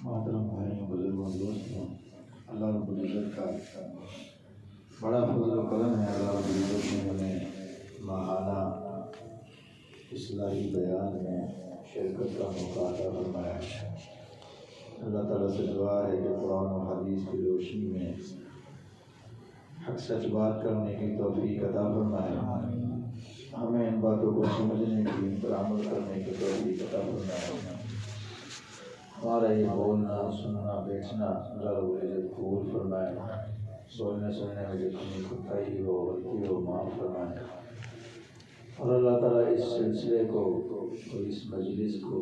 محترم بھائیوں بزرگوں دوستوں، اللہ رب العزت کا بڑا فضل و کرم ہے۔ اللہ رب العزت نے ہمیں ماہانہ اصلاحی بیان میں شرکت کا موقع عطا فرمایا ہے۔ اللہ تعالیٰ سے دعا ہے کہ قرآن و حدیث کی روشنی میں حق سچ بات کرنے کی توفیق عطا فرمائے، ہمیں ان باتوں کو سمجھنے کی، ان پر عمل کرنے کی توفیق عطا فرمائے۔ ہمارا یہ بولنا، سننا، بیٹھنا اللہ رب العزت قبول فرمائے، بولنے سننے میں جتنی کوتاہی ہو، غلطی ہو، معاف فرمائے، اور اللہ تعالیٰ اس سلسلے کو اور اس مجلس کو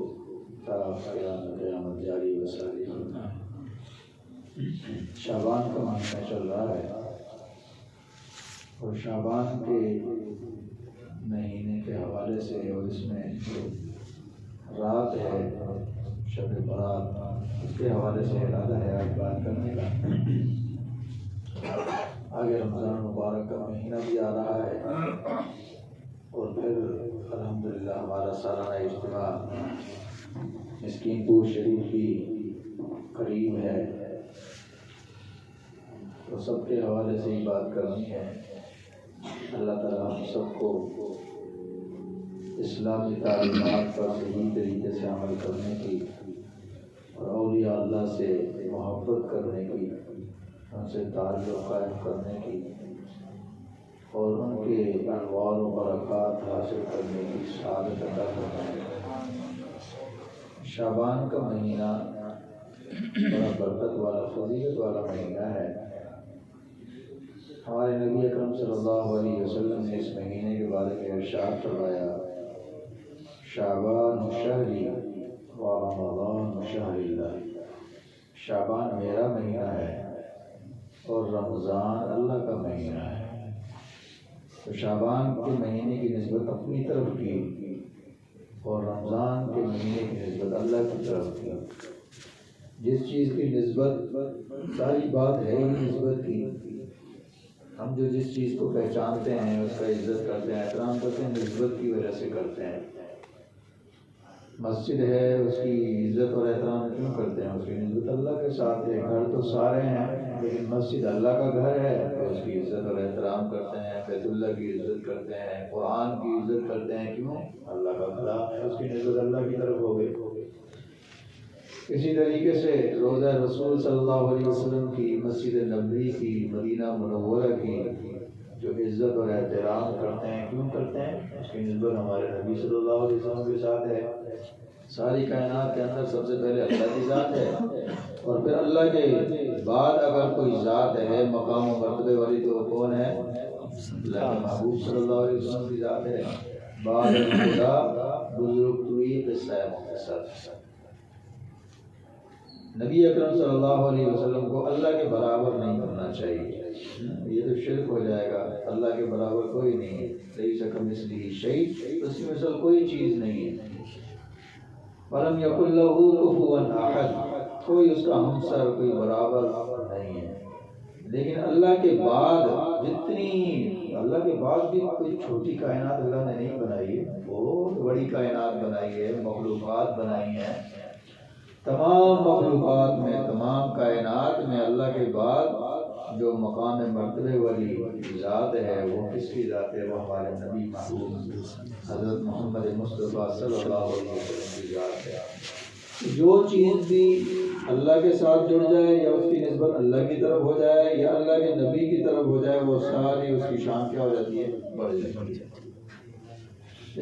تا قیامت جاری و ساری فرمائے۔ شعبان کا مہینہ چل رہا ہے اور شعبان کے مہینے کے حوالے سے اور اس میں رات ہے شب برات، اس کے حوالے سے ارادہ ہے آج بات کرنے کا۔ آگے رمضان مبارک کا مہینہ بھی آ رہا ہے اور پھر الحمدللہ ہمارا سالانہ اجتماع مسکین پور شریف بھی قریب ہے، تو سب کے حوالے سے ہی بات کرنی ہے۔ اللہ تعالیٰ ہم سب کو اسلامی تعلیمات پر صحیح طریقے سے عمل کرنے کی اور اولیاء اللہ سے محبت کرنے کی، ان سے تعلق قائم کرنے کی اور ان کے انوار و برکات حاصل کرنے کی سعادت عطا فرمائے۔ شعبان کا مہینہ بڑا برکت والا، فضیلت والا مہینہ ہے۔ ہمارے نبی اکرم صلی اللہ علیہ وسلم نے اس مہینے کے بارے میں ارشاد فرمایا، شعبان شہری و رمضان شہر اللہ۔ شعبان میرا مہینہ ہے اور رمضان اللہ کا مہینہ ہے۔ تو شعبان کے مہینے کی نسبت اپنی طرف کی اور رمضان کے مہینے کی نسبت اللہ کی طرف کی۔ جس چیز کی نسبت، ساری بات ہے ہی نسبت کی، ہم جو جس چیز کو پہچانتے ہیں، اس کا عزت کرتے ہیں، احترام کرتے ہیں، نسبت کی وجہ سے کرتے ہیں۔ مسجد ہے، اس کی عزت اور احترام کیوں کرتے ہیں؟ اس کی نسبت اللہ کے ساتھ ہے۔ گھر تو سارے ہیں لیکن مسجد اللہ کا گھر ہے تو اس کی عزت اور احترام کرتے ہیں، بیت اللہ کی عزت کرتے ہیں، قرآن کی عزت کرتے ہیں۔ کیوں؟ اللہ کا گھر ہے، اس کی نسبت اللہ کی طرف ہو گئی۔ اسی طریقے سے روضہ رسول صلی اللہ علیہ وسلم کی، مسجد نبوی کی، مدینہ منورہ کی جو عزت اور احترام کرتے ہیں، کیوں کرتے ہیں؟ اس کی نسبت ہمارے نبی صلی اللہ علیہ وسلم کے ساتھ ہے۔ ساری کائنات کے اندر سب سے پہلے اللہ کی ذات ہے، اور پھر اللہ کے بعد اگر کوئی ذات ہے مقام و مرتبے والی تو وہ کون ہے؟ اللہ کے محبوب صلی اللہ علیہ وسلم کی ذات ہے۔ بعد خدا بزرگ توئی قصہ مختصر۔ نبی اکرم صلی اللہ علیہ وسلم کو اللہ کے برابر نہیں کرنا چاہیے، یہ تو شرک ہو جائے گا۔ اللہ کے برابر کوئی نہیں ہے، لیس کمثلہ شیء، اس کی مثل کوئی چیز نہیں ہے۔ وَلَمْ يَكُنْ لَهُ كُفُوًا أَحَدٌ، کوئی اس کا ہمسر، کوئی برابر نہیں ہے۔ لیکن اللہ کے بعد اللہ کے بعد بھی کوئی چھوٹی کائنات اللہ نے نہیں بنائی ہے، بہت بڑی کائنات بنائی ہے، مخلوقات بنائی ہیں۔ تمام مخلوقات میں، تمام کائنات میں اللہ کے بعد جو مقام مرتبے والی ذات ہے وہ کس کی ذات ہے؟ وہ ہمارے نبی محبوب حضرت محمد مصطفیٰ صلی اللہ علیہ وسلم کی ذات ہے۔ جو چیز بھی اللہ کے ساتھ جڑ جائے یا اس کی نسبت اللہ کی طرف ہو جائے یا اللہ کے نبی کی طرف ہو جائے، وہ ساری اس کی شان کیا ہو جاتی ہے؟ بڑھ جاتی ہے۔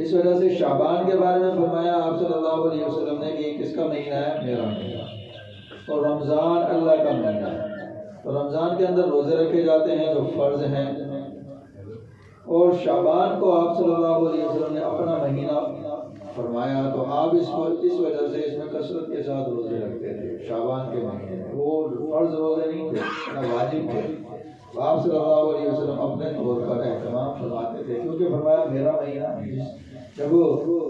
اس وجہ سے شعبان کے بارے میں فرمایا آپ صلی اللہ علیہ وسلم نے کہ کس کا مہینہ ہے؟ میرا مہینہ، اور رمضان اللہ کا مہینہ ہے۔ تو رمضان کے اندر روزے رکھے جاتے ہیں جو فرض ہیں، اور شعبان کو آپ صلی اللہ علیہ وسلم نے اپنا مہینہ فرمایا، تو آپ اس وجہ سے اس میں کثرت کے ساتھ روزے رکھتے تھے شعبان کے مہینے میں۔ وہ فرض روزے نہیں تھے، نہ واجب تھے، آپ صلی اللہ علیہ وسلم اپنے طور پر اہتمام فرماتے تھے، کیونکہ فرمایا میرا مہینہ ہے۔ جب وہ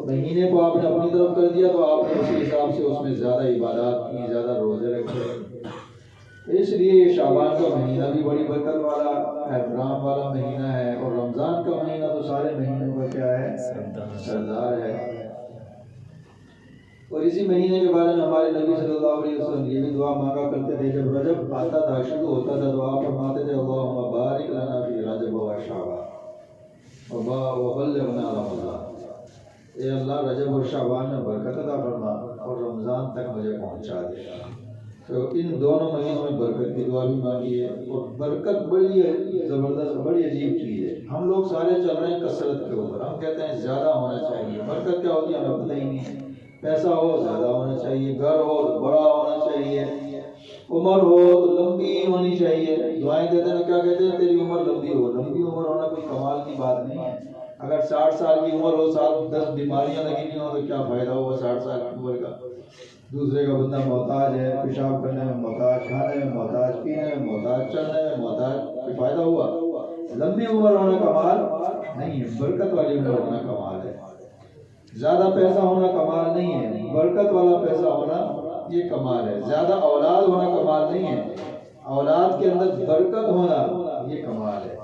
مہینے کو آپ نے اپنی طرف کر دیا تو آپ نے اسی حساب سے اس میں زیادہ عبادات کی، زیادہ روزے رکھے۔ اس لیے یہ شعبان کا مہینہ بھی بڑی برکت والا، احترام والا مہینہ ہے، اور رمضان کا مہینہ تو سارے مہینوں کا کیا ہے؟ سردار ہے۔ اور اسی مہینے کے بارے میں ہمارے نبی صلی اللہ علیہ وسلم یہ بھی دعا مانگا کرتے تھے، جب رجب آتا تھا شروع ہوتا تھا دعا فرماتے تھے اللہم بارک لنا فی رجب و شعبان وبلغنا رمضان، اے اللہ رجب اور شعبان میں برکت عطا فرما اور رمضان تک مجھے پہنچا دے۔ تو ان دونوں مہینوں میں برکت کی دعا بھی مانگی ہے، اور برکت بڑی زبردست بڑی عجیب چیز ہے۔ ہم لوگ سارے چل رہے ہیں کثرت کے اوپر، ہم کہتے ہیں زیادہ ہونا چاہیے، برکت کیا ہوتی ہے ہمیں پتہ ہی نہیں ہے۔ پیسہ ہو زیادہ ہونا چاہیے، گھر ہو تو بڑا ہونا چاہیے، عمر ہو تو لمبی ہونی چاہیے۔ دعائیں دیتے ہیں کیا کہتے ہیں تیری عمر لمبی ہو، لمبی عمر ہونا کوئی کمال کی بات نہیں ہے۔ اگر 60 سال کی عمر ہو، 10 بیماریاں لگی نہیں ہو تو کیا فائدہ ہوگا 60 سال کی عمر کا؟ دوسرے کا بندہ محتاج ہے، پیشاب کرنے میں محتاج، کھانے میں محتاج، پینے میں محتاج، چلنے میں محتاج، کوئی فائدہ ہوا؟ لمبی عمر ہونا کمال نہیں ہے، برکت والی عمر ہونا کمال ہے۔ زیادہ پیسہ ہونا کمال نہیں ہے، برکت والا پیسہ ہونا یہ کمال ہے۔ زیادہ اولاد ہونا کمال نہیں ہے، اولاد کے اندر برکت ہونا یہ کمال ہے۔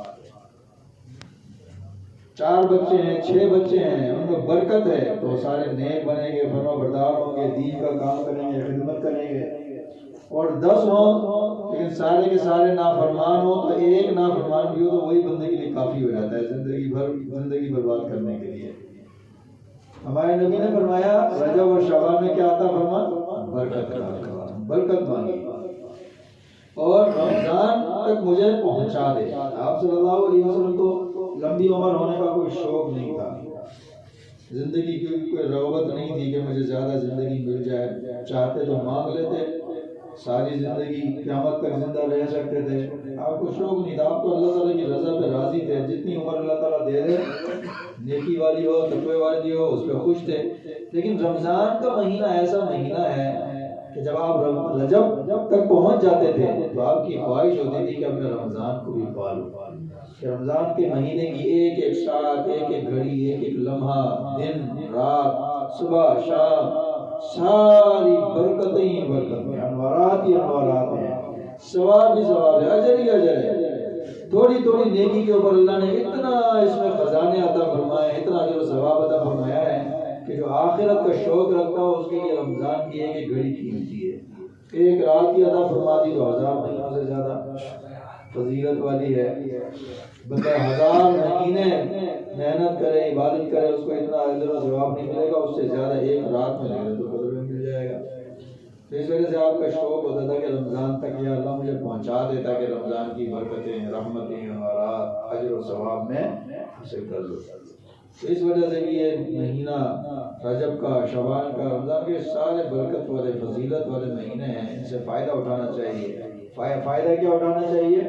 4 بچے ہیں، 6 بچے ہیں، ان میں برکت ہے تو سارے نیک بنیں گے، فرما بردار ہوں گے، دین کا کام کریں گے، خدمت کریں گے۔ اور 10 ہوں لیکن سارے کے سارے نافرمان ہوں تو ایک نافرمان بھی ہو تو وہی بندے کے لیے کافی ہو جاتا ہے زندگی برباد کرنے کے لیے۔ ہمارے نبی نے فرمایا رجب اور شعبان میں کیا آتا فرما؟ برکت کا، برکت مانگی اور رمضان تک مجھے پہنچا دے۔ آپ صلی اللہ علیہ وسلم کو لمبی عمر ہونے کا کوئی شوق نہیں تھا، زندگی کی کوئی رغبت نہیں تھی کہ مجھے زیادہ زندگی مل جائے، چاہتے تو مانگ لیتے، ساری زندگی قیامت تک زندہ رہ سکتے تھے۔ آپ کو شوق نہیں تھا، آپ تو اللہ تعالیٰ کی رضا پہ راضی تھے، جتنی عمر اللہ تعالیٰ دے دے، نیکی والی ہو تقوی والی ہو، اس پہ خوش تھے۔ لیکن رمضان کا مہینہ ایسا مہینہ ہے کہ جب آپ رجب تک پہنچ جاتے تھے تو آپ کی خواہش ہوتی تھی کہ اب میں رمضان کو بھی پالوں، کہ رمضان کے مہینے کی ایک ایک ساعت، ایک ایک گھڑی، ایک ایک لمحہ، دن رات، صبح شام، ساری برکتیں ہی برکتیں، انوارات ہی انوارات ہیں، ثواب ہی ثواب ہے، اجر ہی اجر ہے۔ تھوڑی تھوڑی نیکی کے اوپر اللہ نے اتنا اس میں خزانے عطا فرمائے، اتنا اجر و ثواب عطا فرمایا ہے کہ جو آخرت کا شوق رکھتا ہو اس کے لیے رمضان کی ایک ایک گھڑی قیمتی ہے۔ ایک رات کی عطا فرما دی تو 1000 مہینوں سے زیادہ فضیلت والی ہے۔ بندہ 1000 مہینے محنت کرے، عبادت کرے، اس کو اتنا اجر و ثواب نہیں ملے گا، اس سے زیادہ ایک رات میں ليلۃ القدر میں مل جائے گا۔ تو اس وجہ سے آپ کا شوق ہوتا تھا کہ رمضان تک یا اللہ مجھے پہنچا دیتا کہ رمضان کی برکتیں، رحمتیں، انوارات، اجر و ثواب میں حاصل کر لوں۔ اس وجہ سے بھی یہ مہینہ رجب کا، شعبان کا، رمضان کے سارے برکت والے فضیلت والے مہینے ہیں، ان سے فائدہ اٹھانا چاہیے۔ فائدہ کیا اٹھانا چاہیے؟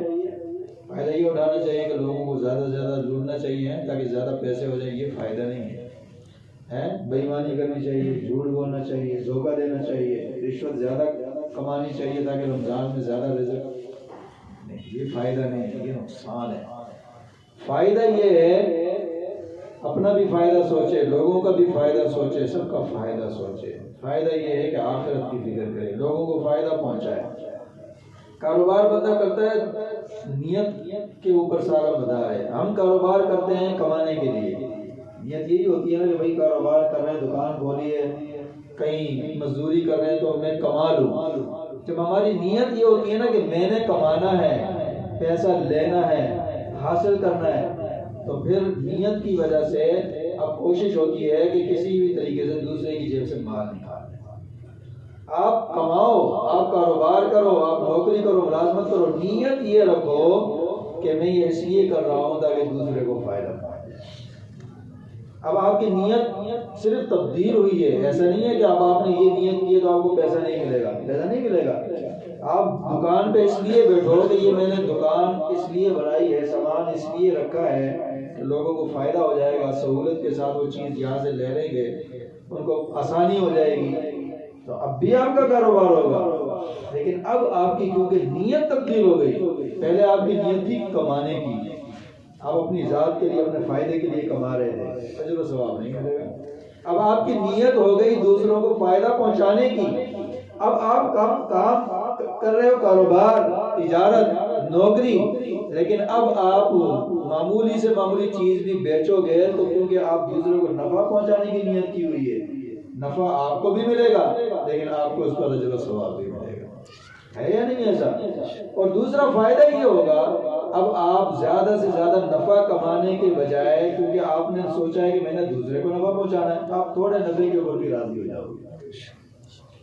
فائدہ یہ اٹھانا چاہیے کہ لوگوں کو زیادہ سے زیادہ جڑنا چاہیے تاکہ زیادہ پیسے ہو جائیں، یہ فائدہ نہیں ہے۔ بے ایمانی کرنی چاہیے، جھوٹ بولنا چاہیے، دھوکہ دینا چاہیے، رشوت زیادہ کمانی چاہیے تاکہ رمضان میں زیادہ رزق نہیں، یہ فائدہ نہیں ہے، یہ نقصان ہے۔ فائدہ یہ ہے اپنا بھی فائدہ سوچے، لوگوں کا بھی فائدہ سوچے، سب کا فائدہ سوچے۔ فائدہ یہ ہے کہ آخرت کی فکر کرے، لوگوں کو فائدہ پہنچائے۔ کاروبار بندہ کرتا ہے نیت کے اوپر سارا مدار ہے۔ ہم کاروبار کرتے ہیں کمانے کے لیے، نیت یہی ہوتی ہے نا کہ بھائی کاروبار کر رہے ہیں، دکان کھولی ہے، کہیں مزدوری کر رہے ہیں تو میں کما لوں۔ جب ہماری نیت یہ ہوتی ہے نا کہ میں نے کمانا ہے، پیسہ لینا ہے، حاصل کرنا ہے، تو پھر نیت کی وجہ سے اب کوشش ہوتی ہے کہ کسی بھی طریقے سے دوسرے کی جیب سے مال نکالیں۔ آپ کماؤ، آپ کاروبار کرو، آپ نوکری کرو، ملازمت کرو، نیت یہ رکھو کہ میں یہ اس لیے کر رہا ہوں تاکہ دوسرے کو فائدہ پہنچے۔ اب آپ کی نیت صرف تبدیل ہوئی ہے، ایسا نہیں ہے کہ اب آپ نے یہ نیت کی ہے تو آپ کو پیسہ نہیں ملے گا، پیسہ نہیں ملے گا۔ آپ دکان پہ اس لیے بیٹھو کہ یہ میں نے دکان اس لیے بنائی ہے، سامان اس لیے رکھا ہے کہ لوگوں کو فائدہ ہو جائے گا، سہولت کے ساتھ وہ چیز یہاں سے لے لیں گے، ان کو آسانی ہو جائے گی، تو اب بھی آپ کا کاروبار ہوگا۔ لیکن اب آپ کی کیونکہ نیت تبدیل ہو گئی، پہلے آپ کی نیت تھی کمانے کی، آپ اپنی ذات کے لیے، اپنے فائدے کے لیے کما رہے تھے، اجر و ثواب نہیں ملے گا۔ اب آپ کی نیت ہو گئی دوسروں کو فائدہ پہنچانے کی، اب آپ کام کر رہے ہو، کاروبار، تجارت، نوکری، لیکن اب آپ معمولی سے معمولی چیز بھی بیچو گے تو کیونکہ آپ دوسروں کو نفع پہنچانے کی نیت کی ہوئی ہے، نفع آپ کو بھی ملے گا لیکن آپ کو اس پر اجر و ثواب بھی ملے گا، ہے یا نہیں ایسا؟ اور دوسرا فائدہ یہ ہوگا، اب آپ زیادہ سے زیادہ نفع کمانے کے بجائے، کیونکہ آپ نے سوچا ہے کہ میں نے دوسرے کو نفع پہنچانا ہے، آپ تھوڑے نفع کے اوپر بھی راضی ہو جاؤ گے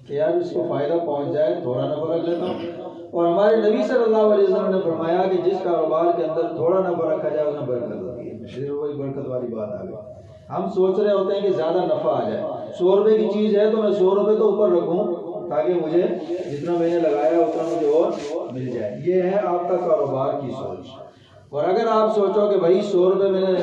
کہ یار اس کو فائدہ پہنچ جائے، تھوڑا نفع رکھ لیتا ہوں۔ اور ہمارے نبی صلی اللہ علیہ وسلم نے فرمایا کہ جس کاروبار کے اندر تھوڑا نفع رکھا جائے اس میں برکت ہوتی ہے۔ شریف وہی برکت والی بات آ گئی۔ ہم سوچ رہے ہوتے ہیں کہ زیادہ نفع آ جائے، 100 روپے کی چیز ہے تو میں 100 روپے تو اوپر رکھوں تاکہ مجھے جتنا میں نے لگایا اتنا مجھے اور مل جائے۔ یہ ہے آپ کا کاروبار کی سوچ۔ اور اگر آپ سوچو کہ بھائی 100 روپے میں نے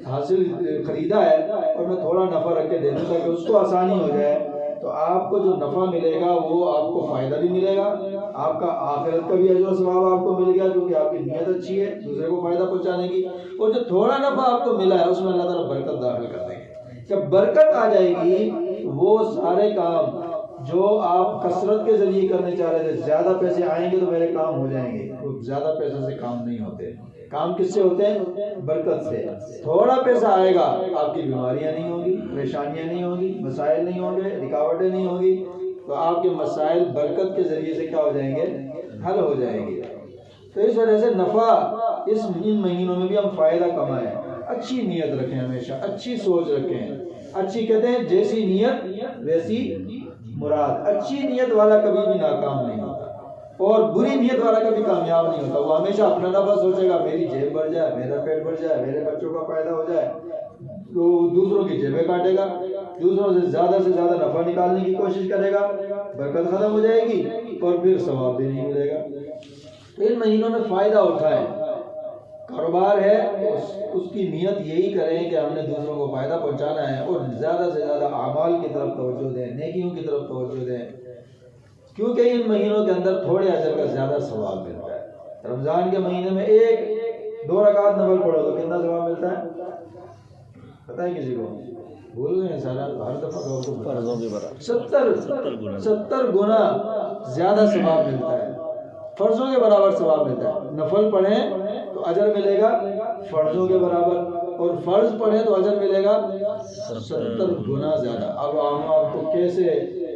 حاصل خریدا ہے اور میں تھوڑا نفع رکھ کے دے دوں تاکہ اس کو آسانی ہو جائے، تو آپ کو جو نفع ملے گا وہ آپ کو فائدہ بھی ملے گا، آپ کا آخرت کا بھی اجر و ثواب آپ کو مل گیا کیونکہ آپ کی نیت اچھی ہے دوسرے کو فائدہ پہنچانے کی، اور جو تھوڑا نفع آپ کو ملا ہے اس میں اللہ تعالیٰ برکت داخل کر دیں گے۔ جب برکت آ جائے گی وہ سارے کام جو آپ کثرت کے ذریعے کرنے چاہ رہے تھے، زیادہ پیسے آئیں گے تو میرے کام ہو جائیں گے، زیادہ پیسے سے کام نہیں ہوتے، کام کس سے ہوتے ہیں؟ برکت سے۔ تھوڑا پیسہ آئے گا آپ کی بیماریاں نہیں ہوں گی، پریشانیاں نہیں ہوں گی، مسائل نہیں ہوں گے، رکاوٹیں نہیں ہوں گی، تو آپ کے مسائل برکت کے ذریعے سے کیا ہو جائیں گے؟ حل ہو جائیں گے۔ تو اس وجہ سے نفع ان مہینوں میں بھی ہم فائدہ کمائیں، اچھی نیت رکھیں، ہمیشہ اچھی سوچ رکھیں۔ اچھی کہتے ہیں جیسی نیت ویسی مراد، اچھی نیت والا کبھی بھی ناکام نہیں ہوتا اور بری نیت والا کبھی کامیاب نہیں ہوتا۔ وہ ہمیشہ اپنا نفع سوچے گا، میری جیب بھر جائے، میرا پیٹ بھر جائے، میرے بچوں کا فائدہ ہو جائے، تو دوسروں کی جیبیں کاٹے گا، دوسروں سے زیادہ نفع نکالنے کی کوشش کرے گا، برکت ختم ہو جائے گی اور پھر ثواب بھی نہیں ملے گا۔ ان مہینوں میں فائدہ اٹھائیں، کاروبار ہے اس کی نیت یہی کریں کہ ہم نے دوسروں کو فائدہ پہنچانا ہے، اور زیادہ سے زیادہ اعمال کی طرف توجہ دیں، نیکیوں کی طرف توجہ دیں، کیونکہ ان مہینوں کے اندر تھوڑے اجر کا زیادہ ثواب ملتا ہے۔ رمضان کے مہینے میں 1-2 رکعت نفل پڑھو تو کتنا ثواب ملتا ہے پتہ ہے کسی کو؟ بھول گئے سارا، ہر دفعہ فرضوں کے برابر 70 گنا زیادہ ثواب ملتا ہے، فرضوں کے برابر ثواب ملتا ہے۔ نفل پڑھیں تو اجر ملے گا فرضوں کے برابر، اور فرض پڑھیں تو اجر ملے گا 70 گنا زیادہ۔ اب ہم آپ کو کیسے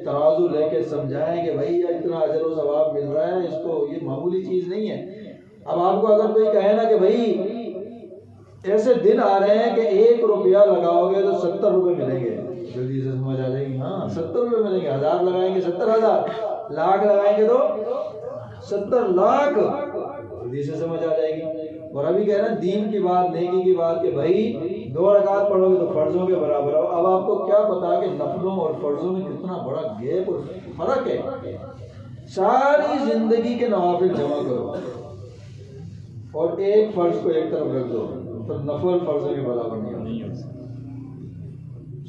ترازو لے کے سمجھائیں کہ بھائی اتنا اجر و ثواب مل رہا ہے، اس کو یہ معمولی چیز نہیں ہے۔ اب آپ کو اگر کوئی کہے نا کہ بھائی ایسے دن آ رہے ہیں کہ 1 روپیہ لگاؤ گے تو 70 روپے ملیں گے، جلدی سے سمجھ آ جائے گی، ہاں 70 روپے ملیں گے، 1000 لگائیں گے 70,000، لاکھ لگائیں گے تو 70 لاکھ، جلدی سے سمجھ آ جائے گی۔ اور ابھی کہہ رہے ہیں دین کی بات، نیکی کی بات کہ بھائی 2 رکعت پڑھو گے تو فرضوں کے برابر ہو۔ اب آپ کو کیا پتا کہ نفلوں اور فرضوں میں کتنا بڑا گیپ اور فرق ہے۔ ساری زندگی کے نوافل جمع کرو اور ایک فرض کو ایک طرف رکھ دو تو نفل فرضوں کے برابر نہیں ہو۔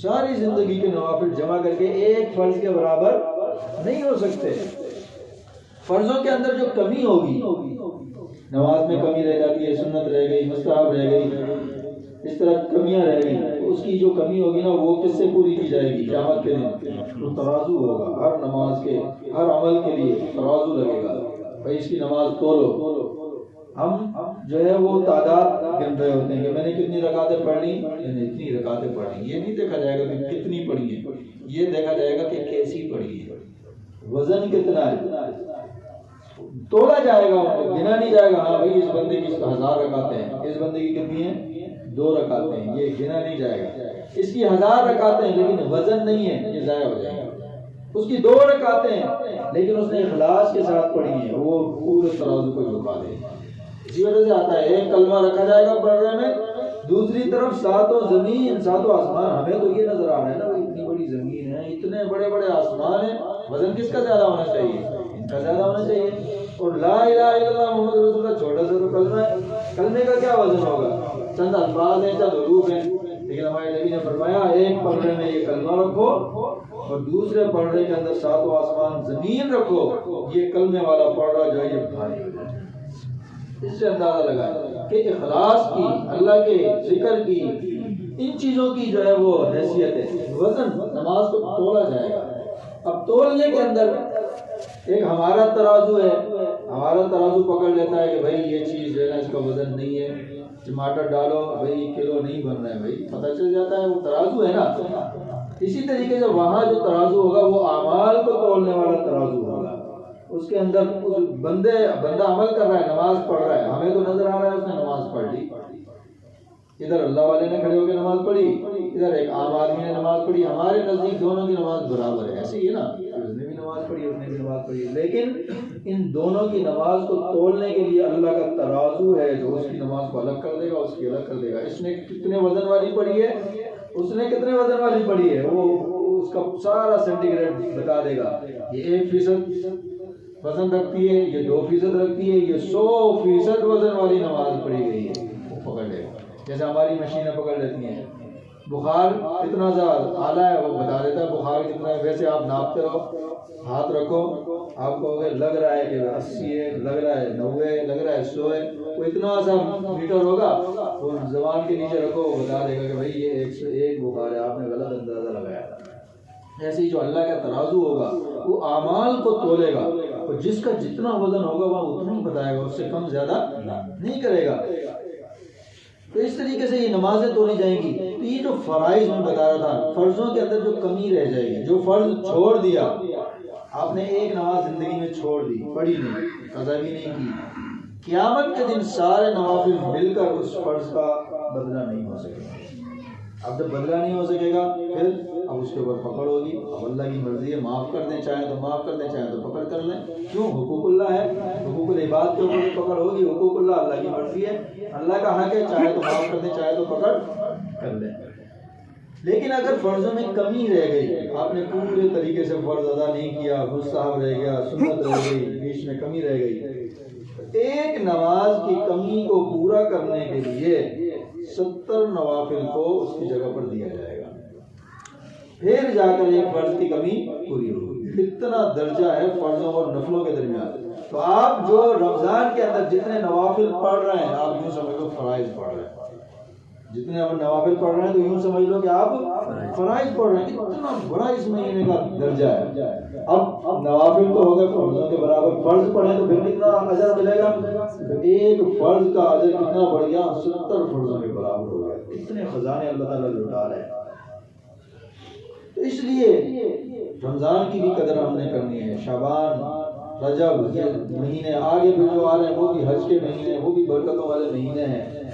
ساری زندگی کے نوافل جمع کر کے ایک فرض کے برابر نہیں ہو سکتے۔ فرضوں کے اندر جو کمی ہوگی، نماز میں کمی رہ جاتی ہے، سنت رہ گئی، مستحب رہ گئی، اس طرح کمیاں رہ گئی، تو اس کی جو کمی ہوگی نا وہ کس سے پوری کی جائے گی؟ قیامت کے دن تو ترازو ہوگا، ہر نماز کے ہر عمل کے لیے ترازو لگے گا، بھائی اس کی نماز تولو۔ ہم جو ہے وہ تعداد گن رہے ہوتے ہیں کہ میں نے کتنی رکعتیں پڑھ لی، میں نے اتنی رکعتیں پڑھ لی، یہ نہیں دیکھا جائے گا کہ کتنی پڑھی ہے، یہ دیکھا جائے گا کہ کیسی پڑھی ہے، وزن کتنا ہے، تولا جائے گا، گنا نہیں جائے گا ہاں بھائی اس بندے کی 1000 رکعتیں ہیں، اس بندے کی کتنی ہیں 2 رکعتیں ہیں، یہ گنا نہیں جائے گا۔ اس کی 1000 رکعتیں ہیں لیکن وزن نہیں ہے، یہ ضائع ہو جائے گا۔ اس کی 2 رکعتیں ہیں لیکن اس نے اخلاص کے ساتھ پڑھی ہیں، وہ پورے ترازو کو جھکا دے گا۔ اسی وجہ سے آتا ہے ایک کلمہ رکھا جائے گا پڑھنے میں، دوسری طرف 7 زمین 7 آسمان۔ ہمیں تو یہ نظر آ رہا ہے نا اتنی بڑی زمین ہے، اتنے بڑے بڑے آسمان ہیں، وزن کس کا زیادہ ہونا چاہیے؟ ان کا زیادہ ہونا چاہیے۔ اور لا الہ الا اللہ محمد رسول اللہ چھوٹا سا تو کلمہ ہے، کلمے کا کیا وزن ہوگا؟ چند الفاظ ہیں، چند حروف ہیں، لیکن ہمارے نبی نے فرمایا ایک پڑھنے میں یہ کلمہ رکھو اور دوسرے پڑھنے کے اندر 7 آسمان زمین رکھو، یہ کلمے والا پڑھ رہا جو ہے یہ بھاری ہو جائے۔ اس سے اندازہ لگائیں کہ اخلاص کی، اللہ کے ذکر کی، ان چیزوں کی جو ہے وہ حیثیت ہے۔ وزن نماز کو تولا جائے گا۔ اب تولنے کے اندر ایک ہمارا ترازو ہے، ہمارا ترازو پکڑ لیتا ہے کہ بھائی یہ چیز جو ہے نا اس کا وزن نہیں ہے، ٹماٹر ڈالو بھائی کلو نہیں بن رہا ہے، بھائی پتہ چل جاتا ہے، وہ ترازو ہے نا۔ اسی طریقے سے وہاں جو ترازو ہوگا وہ اعمال کو تولنے والا ترازو ہوگا. اس کے اندر اس بندہ عمل کر رہا ہے، نماز پڑھ رہا ہے، ہمیں تو نظر آ رہا ہے اس نے نماز پڑھ لی، ادھر اللہ والے نے کھڑے ہو کے نماز پڑھی، ادھر ایک عام آدمی نے نماز پڑھی، ہمارے نزدیک دونوں کی نماز برابر ہے. ایسے ہی ہے نا، اس نے بھی نماز پڑھی، اس نے بھی نماز پڑھی، لیکن ان دونوں کی نماز کو تولنے کے لیے اللہ کا ترازو ہے جو اس کی نماز کو الگ کر دے گا، اس کی الگ کر دے گا. اس نے کتنے وزن والی پڑھی ہے، اس نے کتنے وزن والی پڑھی ہے، وہ اس کا سارا سینٹی گریڈ بتا دے گا. یہ 1% وزن رکھتی ہے، یہ 2% رکھتی ہے، یہ 100% وزن والی نماز پڑھی گئی ہے، وہ پکڑ لے گا. جیسے ہماری مشینیں پکڑ لیتی ہیں، بخار اتنا زیادہ اعلیٰ ہے وہ بتا دیتا ہے بخار کتنا ہے. ویسے آپ ناپتے رہو، ہاتھ رکھو، آپ کو لگ رہا ہے کہ 80 ہے، لگ رہا ہے 90 ہے، لگ رہا ہے 100 ہے، وہ اتنا سا میٹر ہوگا، وہ زبان کے نیچے رکھو، وہ بتا دے گا کہ بھائی یہ 101 بخار ہے، آپ نے غلط اندازہ لگایا تھا. ایسے ہی جو اللہ کا ترازو ہوگا وہ اعمال کو تولے گا، اور جس کا جتنا وزن ہوگا وہ اتنا ہی بتائے گا، اس سے کم زیادہ نہیں کرے گا. تو اس طریقے سے یہ نمازیں تولی جائیں گی. تو یہ جو فرائض میں بتا رہا تھا، فرضوں کے اندر جو کمی رہ جائے گی، جو فرض چھوڑ دیا آپ نے، ایک نماز زندگی میں چھوڑ دی، پڑھی نہیں، قضا بھی نہیں کی، قیامت کے دن سارے نوافل مل کر اس فرض کا بدلہ نہیں ہو سکے گا. اب جب بدلہ نہیں ہو سکے گا پھر اب اس کے اوپر پکڑ ہوگی. اب اللہ کی مرضی ہے، معاف کر دیں چاہیں تو معاف کر دیں، چاہیں تو پکڑ کر لیں. کیوں؟ حقوق اللہ ہے، حقوق العباد کے اوپر پکڑ ہوگی. حقوق اللہ اللہ کی مرضی ہے، اللہ کا حق ہے، چاہے تو معاف کر دیں، چاہے تو پکڑ کر لیں. لیکن اگر فرضوں میں کمی رہ گئی، آپ نے پورے طریقے سے فرض ادا نہیں کیا، مستحب رہ گیا، سنت رہ گئی، بیچ میں کمی رہ گئی، ایک نماز کی کمی کو پورا کرنے کے لیے 70 نوافل کو اس کی جگہ پر دیا جائے گا، پھر جا کر ایک فرض کی کمی پوری ہوگی. اتنا درجہ ہے فرضوں اور نفلوں کے درمیان. تو آپ جو رمضان کے اندر جتنے نوافل پڑھ رہے ہیں، آپ یوں سمجھ لو فرائض پڑھ رہے ہیں. جتنے ہم نوافل پڑھ رہے ہیں تو یوں سمجھ لو کہ آپ فرائض پڑھ رہے ہیں. اتنا بڑا اس مہینے کا درجہ ہے. اب نوافل تو ہو گئے فرضوں کے برابر، فرض پڑھیں تو پھر کتنا اجر ملے گا؟ ایک فرض کا اجر کتنا بڑھ گیا؟ 70 فرضوں کے برابر ہو گیا. اتنے خزانے اللہ تعالیٰ لٹا رہے ہیں. تو اس لیے رمضان کی بھی قدر ہم نے کرنی ہے. شعبان، رجب، یہ مہینے آگے بھی جو آ رہے ہیں وہ بھی حج کے مہینے ہیں، وہ بھی برکتوں والے مہینے ہیں.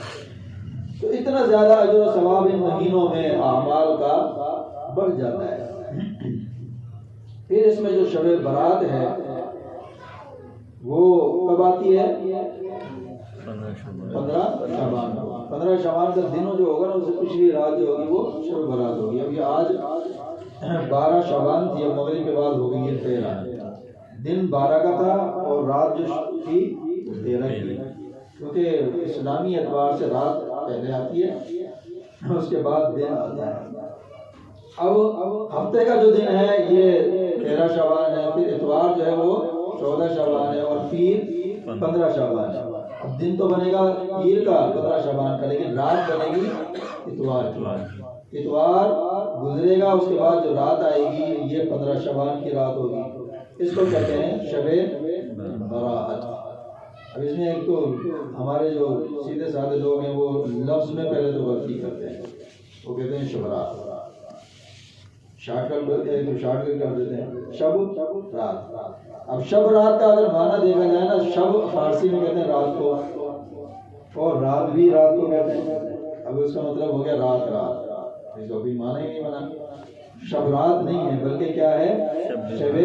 تو اتنا زیادہ اجر و ثواب ان مہینوں میں اعمال کا بڑھ جاتا ہے. پھر اس میں جو شب برات ہے وہ کب آتی ہے؟ 15 شعبان. 15 شعبان کا دن جو ہوگا نا، اس سے پچھلی رات جو ہوگی وہ شب برات ہوگی. ابھی آج 12 شعبان تھی، اب مغرب کے بعد ہو گئی ہے 13. دن 12 کا تھا اور رات جو تھی 13 کی، کیونکہ اسلامی اعتبار سے رات پہلے آتی ہے، اس کے بعد دن آتا ہے. اب ہفتے کا جو دن ہے یہ 13 شعبان ہے، پھر اتوار جو ہے وہ 14 شعبان ہے، اور پیر 15 شعبان ہے. اب دن تو بنے گا پیر کا 15 شعبان کا، لیکن رات بنے گی اتوار کی. اتوار گزرے گا، اس کے بعد جو رات آئے گی یہ 15 شعبان کی رات ہوگی. اس کو کہتے ہیں شب برات. اب اس میں ایک تو ہمارے جو سیدھے سادے لوگ ہیں وہ لفظ میں پہلے تو غلطی کرتے ہیں، وہ کہتے ہیں شبرات، شارٹ کٹ بولتے ہیں تو شارٹ کٹ کر دیتے ہیں شب رات. اب شب رات کا اگر معنی دیکھا جائے نا، شب فارسی میں کہتے ہیں رات کو، اور رات بھی رات کو کہتے ہیں. اب اس کا مطلب ہو گیا رات، اس کا بھی معنی ہی نہیں بنا. شب رات نہیں ہے بلکہ کیا ہے؟ شب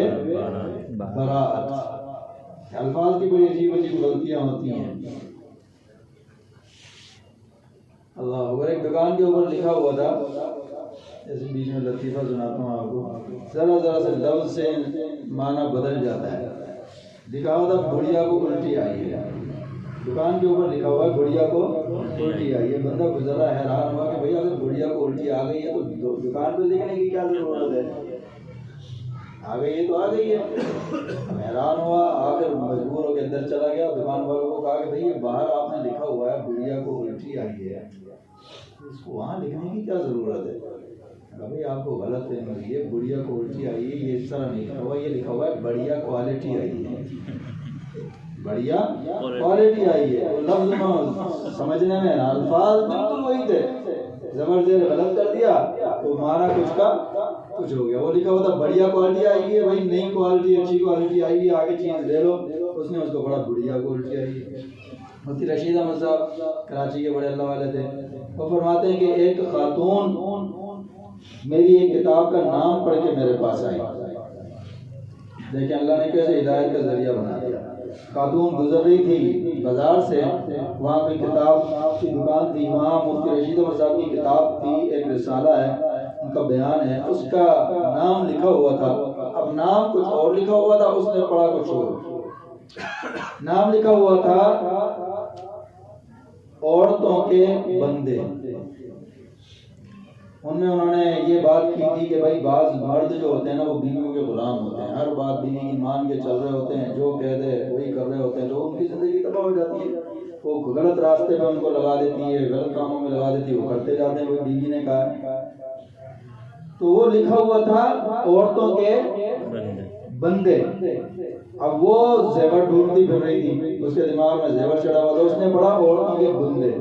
برات. الفاظ کی بڑی عجیب عجیب غلطیاں ہوتی ہیں. اللہ اکبر. ایک دکان کے اوپر لکھا ہوا تھا، جیسے بیچ میں لطیفہ سناتا ہوں آپ کو، ذرا ذرا سے لفظ سے معنی بدل جاتا ہے. لکھا ہوا تھا بڑھیا کو الٹی آئی ہے. دکان کے اوپر لکھا ہوا ہے بڑھیا کو الٹی آئی ہے. بندہ گزرا حیران ہوا کہ بھئی اگر بڑھیا کو الٹی آ گئی ہے تو دکان پہ دیکھنے کی کیا ضرورت ہے؟ آ گئی ہے تو آ گئی ہے. حیران ہوا، آ کر مجبور ہو کے اندر چلا گیا. دکان والوں کو کہا کہ بھئی یہ باہر آپ نے لکھا ہوا ہے بڑھیا کو الٹی آئی ہے، اس کو وہاں لکھنے کی کیا ضرورت ہے؟ بھئی آپ کو غلط ہے، یہ بڑھیا کو الٹی آئی ہے، یہ اس طرح نہیں لکھا ہوا، یہ لکھا ہوا ہے بڑھیا کوالٹی آئی ہے، بڑھیا کوالٹی آئی ہے. لفظ سمجھنے میں الفاظ بالکل وہی تھے، زبر زیر غلط کر دیا تو معنی کچھ کا کچھ ہو گیا. وہ لکھا ہوا تھا بڑھیا کوالٹی آئے گی بھائی, نئی کوالٹی اچھی کوالٹی آئے گی, آگے چیز لے لو. اس نے اس کو بڑا بڑھیا کوالٹی آئی ہے. مفتی رشید احمد صاحب کراچی کے بڑے اللہ والے تھے, وہ فرماتے ہیں کہ ایک خاتون میری ایک کتاب کا نام پڑھ کے میرے پاس آئی. دیکھیں اللہ نے کیسے ہدایت کا ذریعہ بنا دیا. خاتون گزر رہی تھی بازار سے, وہاں کوئی کتاب کی دکان تھی, وہاں مفتی رشید احمد صاحب کی کتاب تھی, ایک رسالہ ہے, ان کا بیان ہے, اس کا نام لکھا ہوا تھا. اب نام کچھ اور لکھا ہوا تھا, اس نے پڑھا کچھ اور. نام لکھا ہوا تھا عورتوں کے بندے. انہوں نے یہ بات کی تھی کہ بھائی بعض مرد جو ہوتے ہیں نا وہ بیویوں کے غلام ہوتے ہیں, ہر بات بیوی کی مان کے چل رہے ہوتے ہیں, جو کہہ دے وہی کر رہے ہوتے ہیں, تو ان کی زندگی تباہ ہو جاتی ہے. وہ غلط راستے پہ ان کو لگا دیتی ہے, غلط کاموں میں لگا دیتی ہے, وہ کرتے جاتے ہیں, وہ بیوی نے کہا. تو وہ لکھا ہوا تھا عورتوں کے بندے. اب وہ زیور ڈھونڈتی پھر رہی تھی, اس کے دماغ میں زیور چڑھا ہوا تھا, اس نے پڑھا عورتوں کے بندے,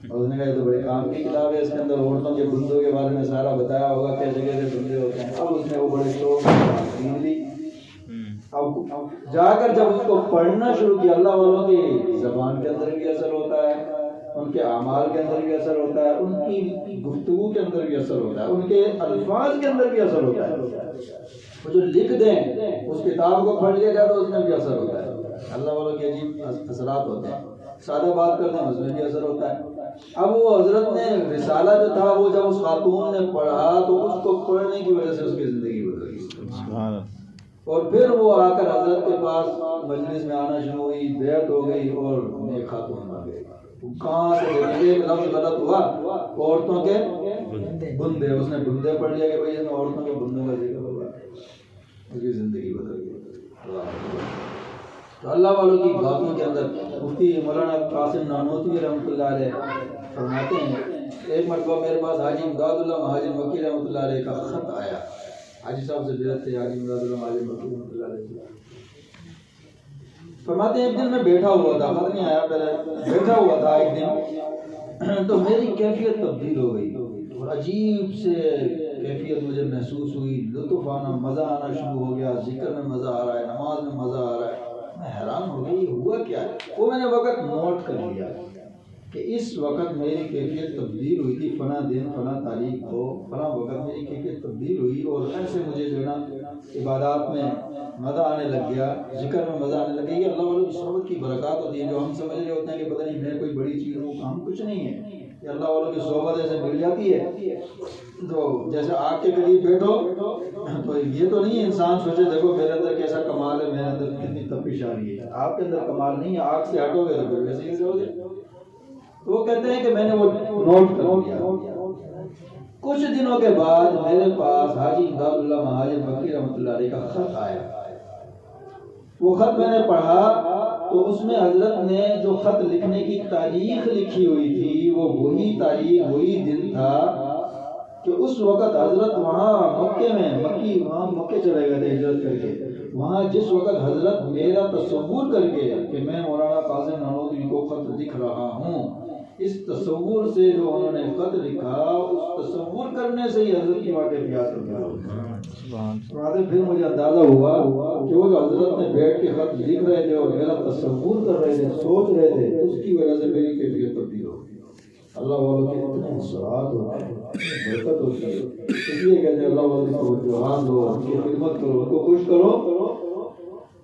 اور اس نے کہا یہ تو بڑے کام کی کتاب ہے, اس کے اندر عورتوں کے بندوں کے بارے میں سارا بتایا ہوگا کیسے کیسے بندے ہوتے ہیں. اب اس نے وہ بڑے شوق خرید لی. اب جا کر جب اس کو پڑھنا شروع کیا, اللہ والوں کی زبان کے اندر بھی اثر ہوتا ہے, ان کے اعمال کے اندر بھی اثر ہوتا ہے, ان کی گفتگو کے اندر بھی اثر ہوتا ہے, ان کے الفاظ کے اندر بھی اثر ہوتا ہے. وہ جو لکھ دیں اس کتاب کو پڑھ لیا جائے تو اس میں بھی اثر ہوتا ہے. اللہ والوں کے عجیب اثرات ہوتے ہیں. سادہ بات کرتے ہیں اس میں بھی اثر ہوتا ہے. اب وہ حضرت نے رسالہ جو تھا وہ جب اس خاتون نے پڑھا تو اس کو پڑھنے کی وجہ سے اس کی زندگی بدل گئی. اور پھر وہ آ کر حضرت کے پاس مجلس میں آنا شروع ہوئی, بیعت ہو گئی اور ایک خاتون بن گئی. کہاں سے ایک لفظ غلط ہوا, عورتوں کے بندے, اس نے بندے پڑھ لیا کہ بھائی اس میں عورتوں کے بندوں کا ذکر ہوگا, اس کی زندگی بدل گئی. تو اللہ والوں کی باتوں کے اندر مفتی مولانا قاسم نانوتوی رحمۃ اللہ علیہ فرماتے ہیں, ایک مرتبہ میرے پاس حاجی امداد اللہ مہاجر مکی رحمۃ اللہ علیہ کا خط آیا. حاجی صاحب سے بیعت تھے, حاجی امداد اللہ مہاجر مکی رحمۃ اللہ علیہ. فرماتے ہیں ایک دن میں بیٹھا ہوا تھا, خط نہیں آیا پہلے, بیٹھا ہوا تھا ایک دن, تو میری کیفیت تبدیل ہو گئی اور عجیب سے کیفیت مجھے محسوس ہوئی. لطف آنا, مزہ آنا شروع ہو گیا, ذکر میں مزہ آ رہا ہے, نماز میں مزہ آ رہا ہے. میں حیران ہو گئی ہوا کیا ہے. وہ میں نے وقت نوٹ کر لیا کہ اس وقت میری کیفیت تبدیل ہوئی تھی, فلاں دن فلاں تاریخ کو فلاں وقت میری کیفیت تبدیل ہوئی, اور ایسے مجھے جو ہے نا عبادات میں مزہ آنے لگ گیا, ذکر میں مزہ آنے لگ گیا. یہ اللہ والوں کی صحبت کی برکات ہوتی ہے. جو ہم سمجھ رہے ہوتے ہیں کہ پتہ نہیں میں کوئی بڑی چیز ہوں, کام کچھ نہیں ہے. یہ اللہ والوں کی صحبت ایسے مل جاتی ہے. تو جیسے آگ کے قریب بیٹھو تو یہ تو نہیں انسان سوچے دیکھو میرے اندر کیسا کمال ہے, میرے اندر کتنی تپش آ رہی ہے. آپ کے اندر کمال نہیں ہے, آگ سے ہٹو گے تو پھر ویسے ہی ہو جاؤ گے. تو وہ کہتے ہیں کہ میں نے وہ نوٹ کر لیا. کچھ دنوں کے بعد میرے پاس حاجی امداد اللہ مہاجر مکی رحمۃ اللہ علیہ کا خط آیا. وہ خط میں نے پڑھا تو اس میں حضرت نے جو خط لکھنے کی تاریخ لکھی ہوئی تھی وہ وہی تاریخ وہی دن تھا کہ اس وقت حضرت وہاں مکے میں وہاں مکے چلے گئے تھے ہجرت کر کے. وہاں جس وقت حضرت میرا تصور کر کے کہ میں مولانا قاسم نانوتوی کو خط لکھ رہا ہوں, اس تصور سے جو انہوں نے خط لکھا, اس تصور کرنے سے ہی حضرت کی واقعات پھر مجھے اندازہ ہوا کہ وہ جو حضرت نے بیٹھ کے خط لکھ رہے تھے اور میرا تصور کر رہے تھے, سوچ رہے تھے, اس کی وجہ سے میری کیفیت تبدیل ہو گئی. اللہ والوں کے اتنے اثرات ہوتے ہیں, برکت ہوتی ہے. اس لیے کہتے ہیں اللہ والوں کی توجہات دو, ان کی خدمت کرو, ان کو خوش کرو.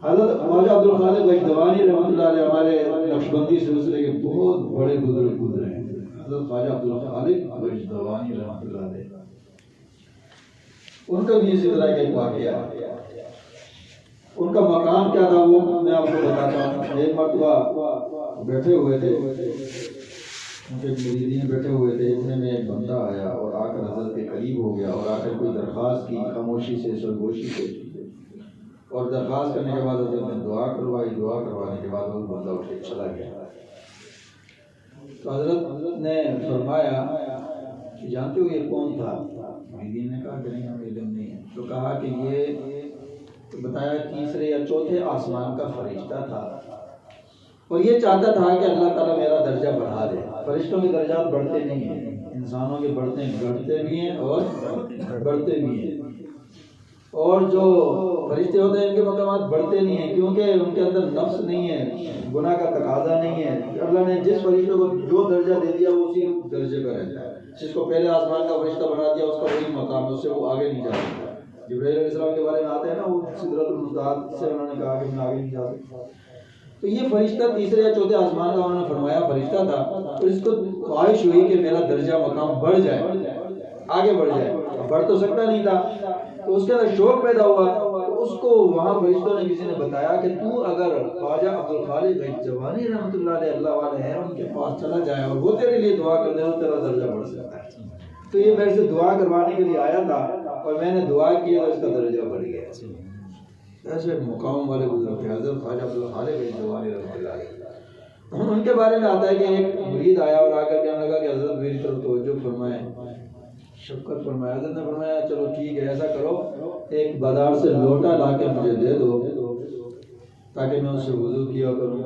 حضرت خواجہ عبد الخالق بجدوانی رحمۃ اللہ علیہ ہمارے نقشبندی سلسلے کے بہت بڑے بزرگ گزرے ہیں. حضرت خواجہ عبد الخالق بجدوانی رحمۃ اللہ علیہ, ان کا بھی اسی طرح کا ایک واقعہ ہے. ان کا مقام کیا تھا وہ میں آپ کو بتاتا ہوں. ایک مرتبہ بیٹھے ہوئے تھے, ان کے مریدین بیٹھے ہوئے تھے, اتنے میں ایک بندہ آیا اور آ کر حضرت کے قریب ہو گیا اور آ کر کوئی درخواست کی, خاموشی سے سرگوشی سے, اور درخواست کرنے کے بعد حضرت نے دعا کروائی. دعا کروانے کے بعد وہ بندہ اٹھ کے چلا گیا. تو حضرت نے فرمایا کہ جانتے ہو یہ کون تھا؟ مریدین نے کہا کہ نہیں ہمیں علم نہیں ہے. تو کہا کہ یہ بتایا تیسرے یا چوتھے آسمان کا فرشتہ تھا, اور یہ چاہتا تھا کہ اللہ تعالیٰ میرا درجہ بڑھا دے. فرشتوں کے درجات بڑھتے نہیں ہیں, انسانوں کے بڑھتے ہیں, گھٹتے بھی ہیں اور بڑھتے بھی ہیں. اور جو فرشتے ہوتے ہیں ان کے مقامات بڑھتے نہیں ہیں، کیونکہ ان کے اندر نفس نہیں ہے، گناہ کا تقاضا نہیں ہے۔ اللہ نے جس فرشتے کو جو درجہ دے دیا وہ اسی درجے پر رہتا ہے۔ جس کو پہلے آسمان کا فرشتہ بنا دیا اس کا وہی مقام ہے، اس سے وہ آگے نہیں جا سکتا۔ جبرائیل علیہ السلام کے بارے میں آتے ہیں نا، وہ سدرۃ المنتہا سے انہوں نے کہا کہ میں آگے نہیں جا سکتا۔ تو یہ فرشتہ تیسرے یا چوتھے آسمان کا انہوں نے فرمایا فرشتہ تھا، اور اس کو خواہش ہوئی کہ میرا درجہ مقام بڑھ جائے، آگے بڑھ جائے۔ بڑھ تو سکتا نہیں تھا، تو اس کے اندر شوق پیدا ہوا۔ تو اس کو وہاں فرشتوں نے کسی نے بتایا کہ تو اگر خواجہ عبدالخالق غیجوانی رحمۃ اللہ علیہ، اللہ والے ہیں، ان کے پاس چلا جائے اور وہ تیرے لیے دعا کر دے تو تیرا درجہ بڑھ سکتا ہے۔ تو یہ میرے سے دعا کروانے کے لیے آیا تھا، اور میں نے دعا کی تو اس کا درجہ بڑھ گیا۔ ایسے مقام والے بزرگ تھے حضرت خواجہ عبدالخالق غیجوانی رحمۃ اللہ علیہ۔ ان کے بارے میں آتا ہے کہ ایک مرید آیا اور آ کر کہنے لگا کہ حضرت میری طرف توجہ فرمائیں، شفقت فرمایا۔ حضرت نے فرمایا چلو ٹھیک ہے، ایسا کرو ایک بازار سے لوٹا لا کے مجھے دے دو تاکہ میں اس سے وضو کیا کروں۔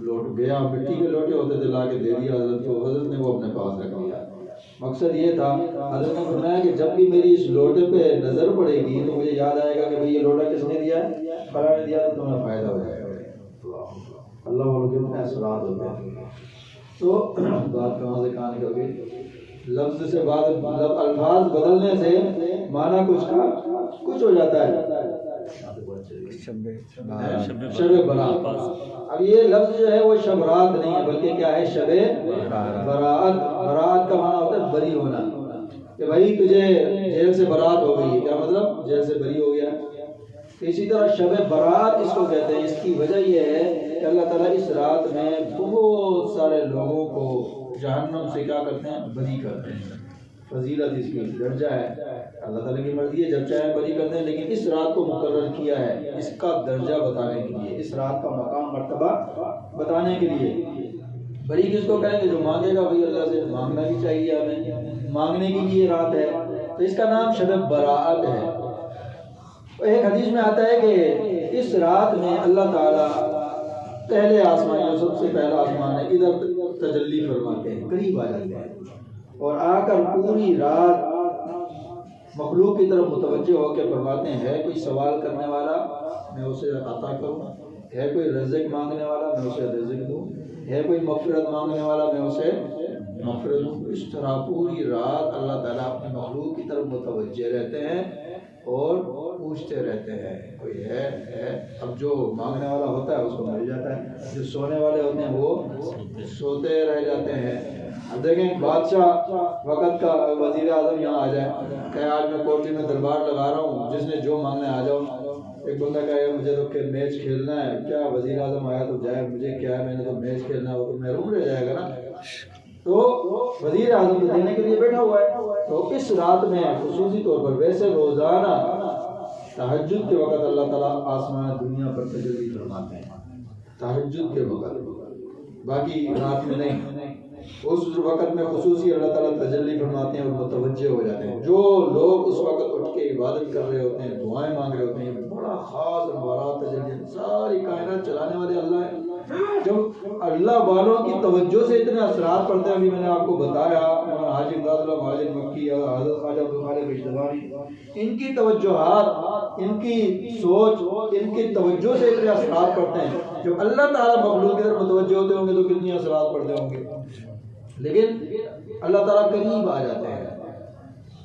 لوٹ گیا، مٹی کے لوٹے ہوتے تھے، لا کے دے دیا حضرت کو۔ حضرت نے وہ اپنے پاس رکھ لیا۔ مقصد یہ تھا، حضرت نے فرمایا کہ جب بھی میری اس لوٹے پہ نظر پڑے گی تو مجھے یاد آئے گا کہ بھئی یہ لوٹا کس نے دیا ہے، فلاں نے دیا، تو تمہیں فائدہ ہو جائے گا۔ اللہ والوں کے اتنے اثرات ہوتے ہیں۔ تو بات کہاں سے کہاں نکل گئی؟ لفظ سے بعد الفاظ بدلنے سے معنی کچھ ہو جاتا ہے۔ شب برات، اب یہ لفظ جو ہے وہ شب رات نہیں ہے بلکہ کیا ہے، شب برات۔ برات کا معنی ہوتا ہے بری ہونا، کہ بھائی تجھے جیل سے برات ہو گئی ہے۔ کیا مطلب؟ جیل سے بری ہو گیا۔ اسی طرح شب برات اس کو کہتے ہیں۔ اس کی وجہ یہ ہے کہ اللہ تعالیٰ اس رات میں بہت سارے لوگوں کو جہنم سے کیا کرتے ہیں، بری کرتے ہیں۔ فضیلت اس کی درجہ ہے، اللہ تعالیٰ کی مرضی ہے، جب چاہے بری کرتے ہیں، لیکن اس رات کو مقرر کیا ہے اس کا درجہ بتانے کے لیے، اس رات کا مقام مرتبہ بتانے کے لیے۔ بری کس کو کہیں گے؟ جو مانگے گا، بھائی اللہ سے مانگنا بھی چاہیے، ہمیں مانگنے کی لیے رات ہے، تو اس کا نام شب براءت ہے۔ ایک حدیث میں آتا ہے کہ اس رات میں اللہ تعالیٰ پہلے آسمان، جو سب سے پہلا آسمان ہے، ادھر تجلی فرماتے ہیں، قریب آ جاتے ہیں، اور آ کر پوری رات مخلوق کی طرف متوجہ ہو کے فرماتے ہیں، ہے کوئی سوال کرنے والا میں اسے عطا کروں، ہے کوئی رزق مانگنے والا میں اسے رزق دوں، ہے کوئی مغفرت مانگنے والا میں اسے مغفرت دوں۔ اس طرح پوری رات اللہ تعالیٰ اپنے مخلوق کی طرف متوجہ رہتے ہیں اور پوچھتے رہتے ہیں کوئی ہے۔ اب جو مانگنے والا ہوتا ہے اس کو مل جاتا ہے، جو سونے والے ہوتے ہیں وہ سوتے رہ جاتے ہیں۔ اب دیکھیں بادشاہ وقت کا وزیر اعظم یہاں آ جائے کہ آج میں کوٹری میں دربار لگا رہا ہوں، جس نے جو مانگنا ہے آ جاؤ۔ ایک بندہ کہے مجھے تو میچ کھیلنا ہے، کیا وزیر اعظم آیا تو جائے، مجھے کیا ہے، میں نے تو میچ کھیلنا ہے، وہ تو محروم رہ جائے گا نا۔ تو وزیر اعظم تو دینے کے لیے بیٹھا ہوا ہے۔ تو اس رات میں خصوصی طور پر، ویسے روزانہ تہجد کے وقت اللہ تعالیٰ آسمان دنیا پر تجلی فرماتے ہیں، تہجد کے وقت، باقی رات میں نہیں۔ اس وقت میں خصوصی اللہ تعالیٰ تجلی فرماتے ہیں اور متوجہ ہو جاتے ہیں۔ جو لوگ اس وقت اٹھ کے عبادت کر رہے ہوتے ہیں، دعائیں مانگ رہے ہوتے ہیں، بڑا خاص بارات تجلی، ساری کائنات چلانے والے اللہ ہیں۔ جب اللہ والوں کی توجہ سے اتنے اثرات پڑتے ہیں، ابھی میں نے آپ کو بتایا حاجی امداد اللہ مہاجر مکی اور حضرت خواجہ عبدالخالق غیجوانی، ان کی توجہات، ان کی سوچ، ان کی توجہ سے اتنے اثرات پڑتے ہیں۔ جب اللہ تعالیٰ مخلوق کی طرف متوجہ ہوتے ہوں گے تو کتنی اثرات پڑتے ہوں گے، لیکن اللہ تعالیٰ قریب آ جاتے ہیں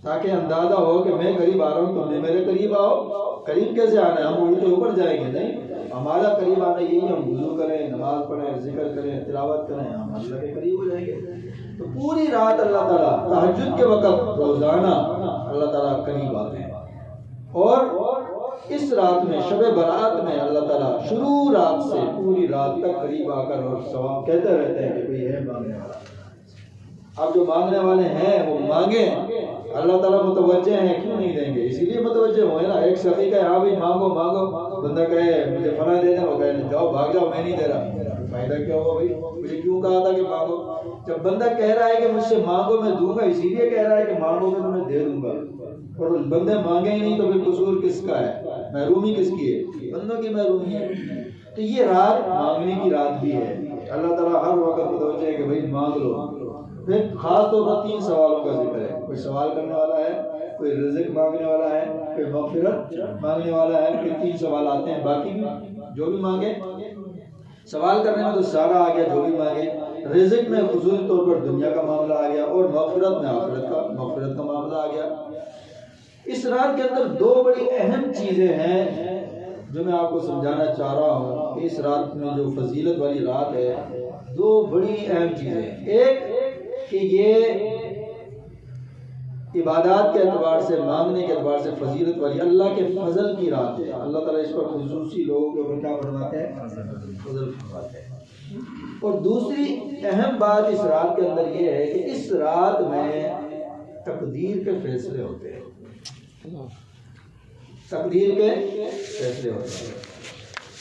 تاکہ اندازہ ہو کہ میں قریب آ رہا ہوں، تم نے میرے قریب آؤ۔ قریب کیسے آنا ہے؟ ہم الٹے اوپر جائیں گے نہیں، ہمارا قریب آنا یہی، ہم وضو کریں، نماز پڑھیں، ذکر کریں، تلاوت کریں، ہم اللہ کے قریب ہو جائیں گے۔ تو پوری رات اللہ تعالیٰ تہجد کے وقت روزانہ اللہ تعالیٰ قریب آتے ہیں، اور اس رات میں شب برات میں اللہ تعالیٰ شروع رات سے پوری رات تک قریب آ کر اور ثواب کہتے رہتے ہیں کہ کوئی ہے مانگنے والا۔ اب جو مانگنے والے ہیں وہ مانگیں، اللہ تعالیٰ متوجہ ہیں، کیوں نہیں دیں گے؟ اسی لیے متوجہ ہوئے نا۔ ایک سخی کہے ہاں بھی مانگو مانگو، بندہ کہے مجھے فلاں دے دیں، وہ کہے جاؤ بھاگ جاؤ، میں نہیں دے رہا، فائدہ کیا ہوگا بھائی؟ مجھے کیوں کہا تھا کہ مانگو؟ جب بندہ کہہ رہا ہے کہ مجھ سے مانگو میں دوں گا، اسی لیے کہہ رہا ہے کہ مانگو گے تو میں دے دوں گا، اور بندے مانگیں ہی نہیں تو پھر قصور کس کا ہے؟ محرومی کس کی ہے؟ بندوں کی محرومی ہے۔ تو یہ رات مانگنے کی رات بھی ہے، اللہ تعالیٰ ہر وقت متوجہ ہے کہ بھائی مانگ لو۔ پھر خاص طور پر 3 سوالوں کا ذکر ہے، کوئی سوال کرنے والا ہے، کوئی رزق مانگنے والا ہے، کوئی مغفرت مانگنے والا ہے، پھر 3 سوال آتے ہیں، باقی بھی جو بھی مانگے، سوال کرنے میں تو سارا آ گیا جو بھی مانگے، رزق میں خصوصی طور پر دنیا کا معاملہ آ گیا، اور مغفرت میں مغفرت کا معاملہ آ گیا۔ اس رات کے اندر 2 بڑی اہم چیزیں ہیں جو میں آپ کو سمجھانا چاہ رہا ہوں کہ اس رات میں جو فضیلت والی رات ہے، 2 بڑی اہم چیزیں، ایک کہ یہ عبادات کے اعتبار سے، مانگنے کے اعتبار سے فضیلت والی اللہ کے فضل کی رات ہے، اللہ تعالیٰ اس پر خصوصی لوگوں کے اوپر کیا فرماتے ہیں؟ فضل فرماتے ہیں۔ اور دوسری اہم بات اس رات کے اندر یہ ہے کہ اس رات میں تقدیر کے فیصلے ہوتے ہیں، تقدیر کے فیصلے ہوتے ہیں۔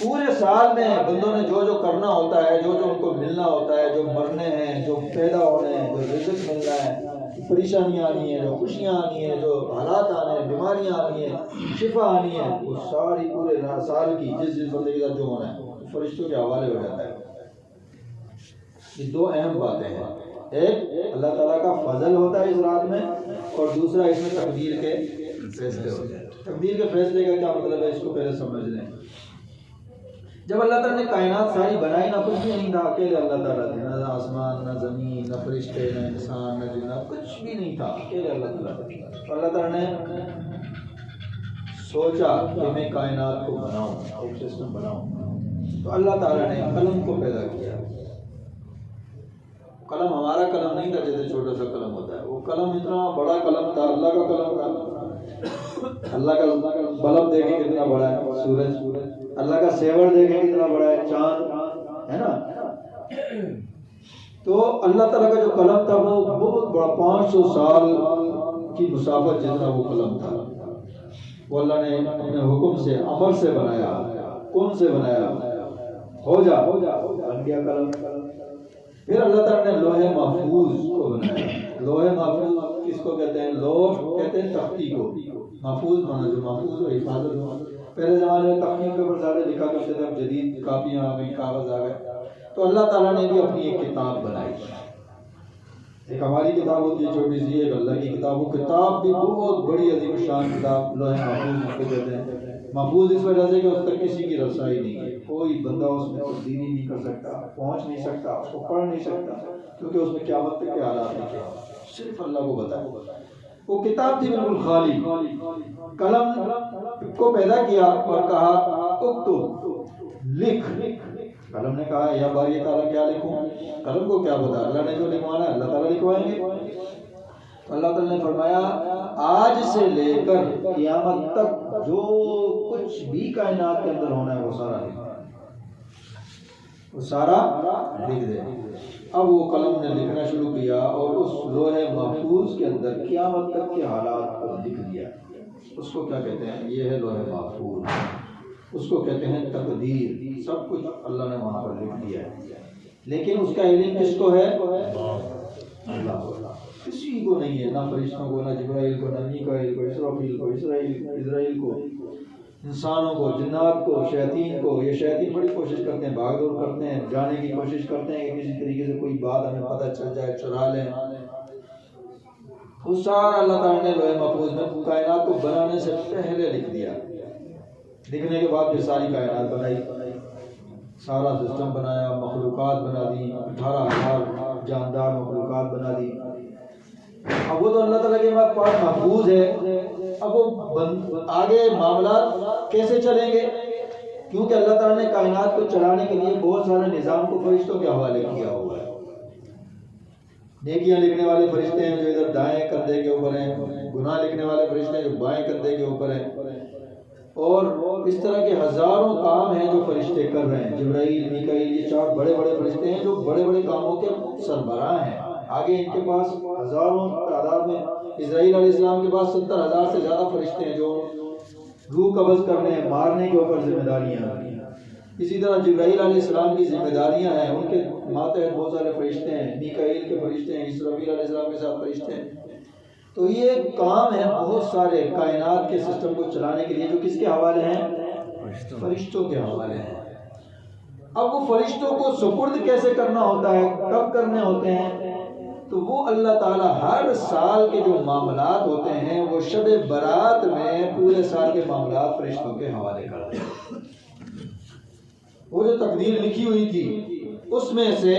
پورے سال میں بندوں نے جو جو کرنا ہوتا ہے، جو جو ان کو ملنا ہوتا ہے، جو مرنے ہیں، جو پیدا ہونے ہیں، جو رزق ملنا ہے، پریشانیاں آنی ہیں، جو خوشیاں آنی ہیں، جو حالات آنے ہیں، بیماریاں آنی ہیں، شفا آنی ہے، وہ ساری پورے سال کی جس بندے کے ساتھ جو ہونا ہے فرشتوں کے حوالے ہو جاتا ہے۔ یہ 2 اہم باتیں ہیں، ایک اللہ تعالیٰ کا فضل ہوتا ہے اس رات میں، اور دوسرا اس میں تقدیر کے فیصلے ہوتے ہیں۔ تقدیر کے فیصلے کا کیا مطلب ہے، اس کو پہلے سمجھ لیں۔ جب اللہ تعالیٰ نے کائنات ساری بنائی، نہ کچھ بھی نہیں تھا، اکیلے اللہ تعالیٰ تھے، نہ آسمان، نہ زمین، نہ فرشتے، نہ انسان، نہ جنات، کچھ بھی نہیں تھا، اکیلے اللہ تعالیٰ تھے۔ اور اللہ تعالیٰ نے سوچا کہ میں کائنات کو بناؤں، ایک سسٹم بناؤں، تو اللہ تعالیٰ نے قلم کو پیدا کیا۔ قلم ہمارا قلم نہیں تھا جیسے چھوٹا سا قلم ہوتا ہے، وہ قلم اتنا بڑا قلم تھا، اللہ کا قلم تھا۔ اللہ کا بلب دیکھیں کتنا بڑا ہے، سورج، اللہ کا سیور دیکھیں کتنا بڑا ہے، چاند، ہے نا۔ تو اللہ تعالیٰ کا جو قلم تھا وہ بہت بڑا، 500 سال کی مسافت جتنا وہ قلم تھا، وہ اللہ نے اپنے حکم سے، امر سے بنایا، کون سے بنایا، ہو جا، بن گیا قلم۔ پھر اللہ تعالیٰ نے لوح محفوظ کو بنایا۔ لوح محفوظ کس کو کہتے ہیں؟ لوح کہتے ہیں تختی کو، محفوظ مانا جو محفوظ ہو، حفاظت ہو۔ پہلے زمانے میں تختیوں کے اوپر زیادہ لکھا کرتے تھے، اب جدید کاپیاں آ گئی، کاغذ آ گئے، تو اللہ تعالیٰ نے بھی اپنی ایک کتاب بنائی۔ ایک ہماری کتاب ہوتی ہے چھوٹی سی، ایک اللہ کی کتاب، وہ کتاب بھی بہت بڑی عظیم شان کتاب لوح محفوظ اس کو کہتے ہیں۔ محفوظ اس وجہ سے کہ اس تک کسی کی رسائی نہیں ہے، کوئی بندہ اس میں تبدیلی نہیں کر سکتا، پہنچ نہیں سکتا، اس کو پڑھ نہیں سکتا، کیونکہ اس میں قیامت تک کے حالات لکھے ہیں، صرف اللہ کو پتہ ہے۔ وہ کتاب تھی بالکل خالی، قلم کو پیدا کیا اور کہا اکتب، لکھ۔ قلم نے کہا یا باری تعالیٰ کیا لکھوں، قلم کو کیا پتا، اللہ نے جو لکھوانا ہے اللہ تعالیٰ لکھوائیں گے۔ اللہ تعالیٰ نے فرمایا آج سے لے کر قیامت تک جو کچھ بھی کائنات کے اندر ہونا ہے وہ سارا لکھ، وہ سارا لکھ دے۔ اب وہ قلم نے لکھنا شروع کیا اور اس لوح محفوظ کے اندر قیامت تک کے حالات کو لکھ دیا۔ اس کو کیا کہتے ہیں؟ یہ ہے لوح محفوظ، اس کو کہتے ہیں تقدیر، سب کچھ اللہ نے وہاں پر لکھ دیا ہے۔ لیکن اس کا علم کس کو ہے؟ اللہ کو، کسی کو نہیں ہے، نہ فرشتوں کو، نہ جبرائیل کو، نہ میکائیل کو، اسرافیل کو، اسرائیل کو، انسانوں کو، جنات کو، شیاطین کو۔ یہ شیاطین بڑی کوشش کرتے ہیں، بھاگ دوڑ کرتے ہیں، جانے کی کوشش کرتے ہیں کہ کسی طریقے سے کوئی بات ہمیں پتہ چل جائے، چرا لیں۔ وہ سارا اللہ تعالیٰ نے لوح محفوظ میں کائنات کو بنانے سے پہلے لکھ دیا۔ لکھنے کے بعد پھر ساری کائنات بنائی، سارا سسٹم بنایا، مخلوقات بنا دی، 18,000 جاندار مخلوقات بنا دی۔ اب وہ تو اللہ تعالیٰ کے پاس محفوظ ہے، اب وہ آگے معاملات کیسے چلیں گے؟ کیونکہ اللہ تعالیٰ نے کائنات کو چلانے کے لیے بہت سارے نظام کو فرشتوں کے حوالے کیا ہوا ہے۔ نیکیاں لکھنے والے فرشتے ہیں جو ادھر دائیں کندھے کے اوپر ہیں، گناہ لکھنے والے فرشتے ہیں جو بائیں کندھے کے اوپر ہیں، اور اس طرح کے ہزاروں کام ہیں جو فرشتے کر رہے ہیں۔ جبرائیل، میکائیل، یہ 4 بڑے بڑے فرشتے ہیں جو بڑے بڑے کاموں کے سربراہ ہیں۔ آگے ان کے پاس ہزاروں تعداد میں، اسرائیل علیہ السلام کے پاس 70,000 سے زیادہ فرشتے ہیں جو روح قبض کرنے، مارنے کے اوپر ذمہ داریاں ہیں۔ اسی طرح جبرائیل علیہ السلام کی ذمہ داریاں ہیں، ان کے ماتحت بہت سارے فرشتے ہیں، میکائیل کے فرشتے ہیں، اسرافیل علیہ السلام کے ساتھ فرشتے ہیں۔ تو یہ کام ہے بہت سارے کائنات کے سسٹم کو چلانے کے لیے جو کس کے حوالے ہیں؟ فرشتوں کے حوالے ہیں۔ اب وہ فرشتوں کو سپرد کیسے کرنا ہوتا ہے، کب کرنے ہوتے ہیں؟ تو وہ اللہ تعالیٰ ہر سال کے جو معاملات ہوتے ہیں وہ شب برات میں پورے سال کے معاملات فرشتوں کے حوالے کر دیں. وہ جو تقدیر لکھی ہوئی تھی اس میں سے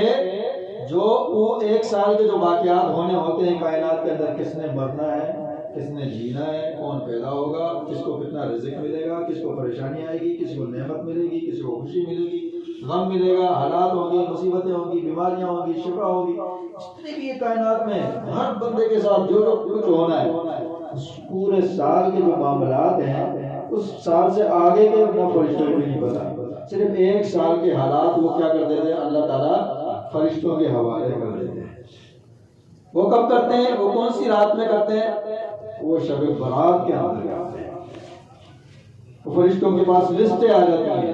جو وہ ایک سال کے جو واقعات ہونے ہوتے ہیں کائنات کے اندر، کس نے مرنا ہے، کس نے جینا ہے، کون پیدا ہوگا، کس کو کتنا رزق ملے گا، کس کو پریشانی آئے گی، کسی کو نعمت ملے گی، کسی کو خوشی ملے گی، غم ملے گا، حالات ہوں گی، مصیبتیں ہوں گی، بیماریاں ہوں گی، شفا ہوگی، جتنے بھی یہ کائنات میں ہر بندے کے ساتھ جو کچھ ہونا ہے، اس پورے سال کے جو معاملات ہیں اس سال سے آگے کے اپنا فرشتوں کو نہیں پتا. صرف ایک سال کے حالات وہ کیا کر دیتے ہیں، اللہ تعالیٰ فرشتوں کے حوالے کر دیتے ہیں. وہ کب کرتے ہیں، وہ کون سی رات میں کرتے ہیں، وہ شب برات کے اندر کرتے ہیں. وہ فرشتوں کے پاس لسٹیں آ جاتی ہیں،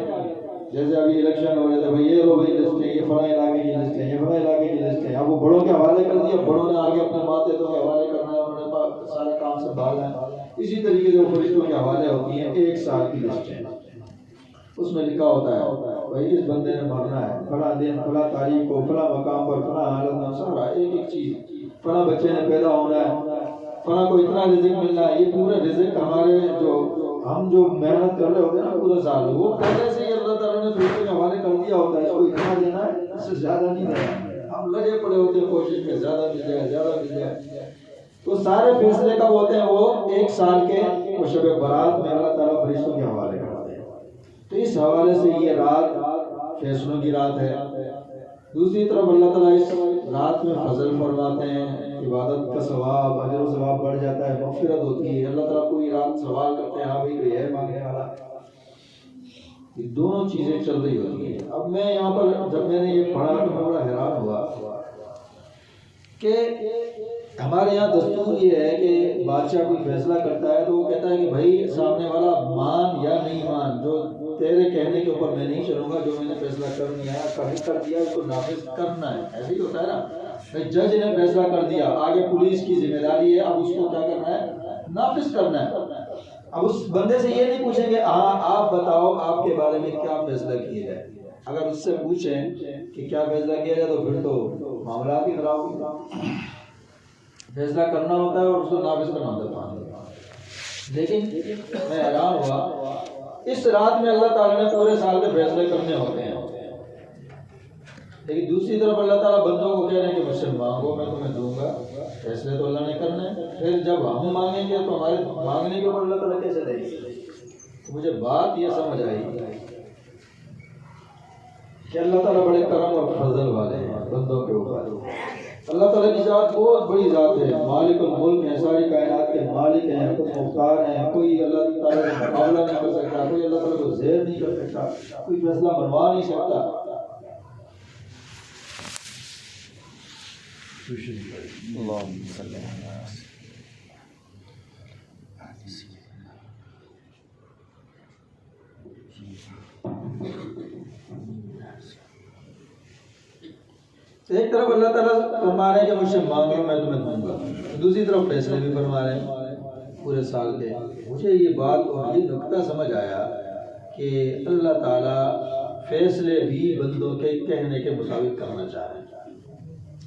جیسے ابھی الیکشن ہو رہے تھے، بھائی یہ لو بھائی لسٹیں، یہ فلاں علاقے کی لسٹیں، یہ فلاں علاقے کی لسٹیں. اب وہ بڑوں کے حوالے کر دیا، بڑوں نے آگے اپنے ماتحتوں کے حوالے کرنا ہے، انہوں نے سارا کام سنبھالنا ہے. اسی طریقے سے وہ فرشتوں کے حوالے ہوتی ہیں ایک سال کی لسٹیں. اس میں لکھا ہوتا ہے بھائی اس بندے نے مرنا ہے فلاں دن فلاں تاریخ کو فلاں مقام پر فلاں حالت میں، سارا ایک ایک چیز، فلاں بچے نے پیدا ہونا ہے، فلاں کو اتنا رزق ملنا ہے. یہ پورا رزق ہمارے ہم جو محنت کر رہے ہوتے ہیں نا پورا سال، وہ پہلے سے ہی اللہ تعالیٰ نے فرشتوں کے حوالے کر دیا ہوتا ہے، اس کو اتنا دینا ہے، اس سے زیادہ نہیں دینا. ہم لگے پڑے ہوتے ہیں کوشش میں زیادہ مل جائے زیادہ مل جائے. تو سارے فیصلے کب ہوتے ہیں، وہ ایک سال کے وہ شب برات میں اللہ تعالیٰ فرشتوں کے حوالے کرتے ہیں. تو اس حوالے سے یہ رات فیصلوں کی رات ہے. دوسری طرف اللہ تعالیٰ اس رات میں فضل فرماتے ہیں، عبادت کا ثواب، اجر و ثواب بڑھ جاتا ہے، مغفرت ہوتی ہے. اللہ تعالیٰ کوئی رات سوال کرتے ہیں، ہاں بھائی کوئی ہے مانگنے والا. یہ دونوں چیزیں چل رہی ہوتی ہیں. اب میں یہاں پر جب میں نے یہ پڑھا تو میں بڑا حیران ہوا کہ ہمارے یہاں دستور یہ ہے کہ بادشاہ کوئی فیصلہ کرتا ہے تو وہ کہتا ہے کہ بھائی سامنے والا مان یا نہیں مان، جو تیرے کہنے کے اوپر میں نہیں چلوں گا، جو میں نے فیصلہ کر دیا اس کو نافذ کرنا ہے. ایسے ہی ہوتا ہے نا، جج نے فیصلہ کر دیا، آگے پولیس کی ذمہ داری ہے، اب اس کو کیا کرنا ہے، نافذ کرنا ہے. اب اس بندے سے یہ نہیں پوچھیں گے ہاں آپ بتاؤ آپ کے بارے میں کیا فیصلہ کیا جائے. اگر اس سے پوچھیں کہ کیا فیصلہ کیا جائے تو پھر تو معاملات ہی خراب ہوگا. فیصلہ کرنا ہوتا ہے اور اس کو نافذ کرنا ہوتا ہے. لیکن میں حیران ہوا، اس رات میں اللہ تعالیٰ نے پورے سال کے فیصلے کرنے ہوتے ہیں، لیکن دوسری طرف اللہ تعالیٰ بندوں کو کہہ رہے ہیں کہ مجھ سے مانگو میں تمہیں دوں گا. فیصلے تو اللہ نے کرنے ہیں، پھر جب ہم مانگیں گے تو ہمارے مانگنے کے اوپر اللہ تعالیٰ کیسے دے گا. مجھے بات یہ سمجھ آئی کہ اللہ تعالیٰ بڑے کرم اور فضل والے ہیں بندوں کے اوپر. اللہ تعالیٰ کی ذات بہت بڑی ذات ہے، مالک الملک ہیں، ساری کائنات کے مالک ہیں، خود مختار ہیں. کوئی اللہ تعالیٰ کا مقابلہ نہیں کر سکتا، کوئی اللہ تعالیٰ کو زیر نہیں کر سکتا، کوئی فیصلہ منوا نہیں سکتا. ایک طرف اللہ تعالیٰ فرما رہے ہیں کہ مجھ سے مانگ لو میں تمہیں دوں گا، دوسری طرف فیصلے بھی فرما رہے ہیں پورے سال کے. مجھے یہ بات اور یہ نقطہ سمجھ آیا کہ اللہ تعالیٰ فیصلے بھی بندوں کے کہنے کے مطابق کرنا چاہ رہے ہیں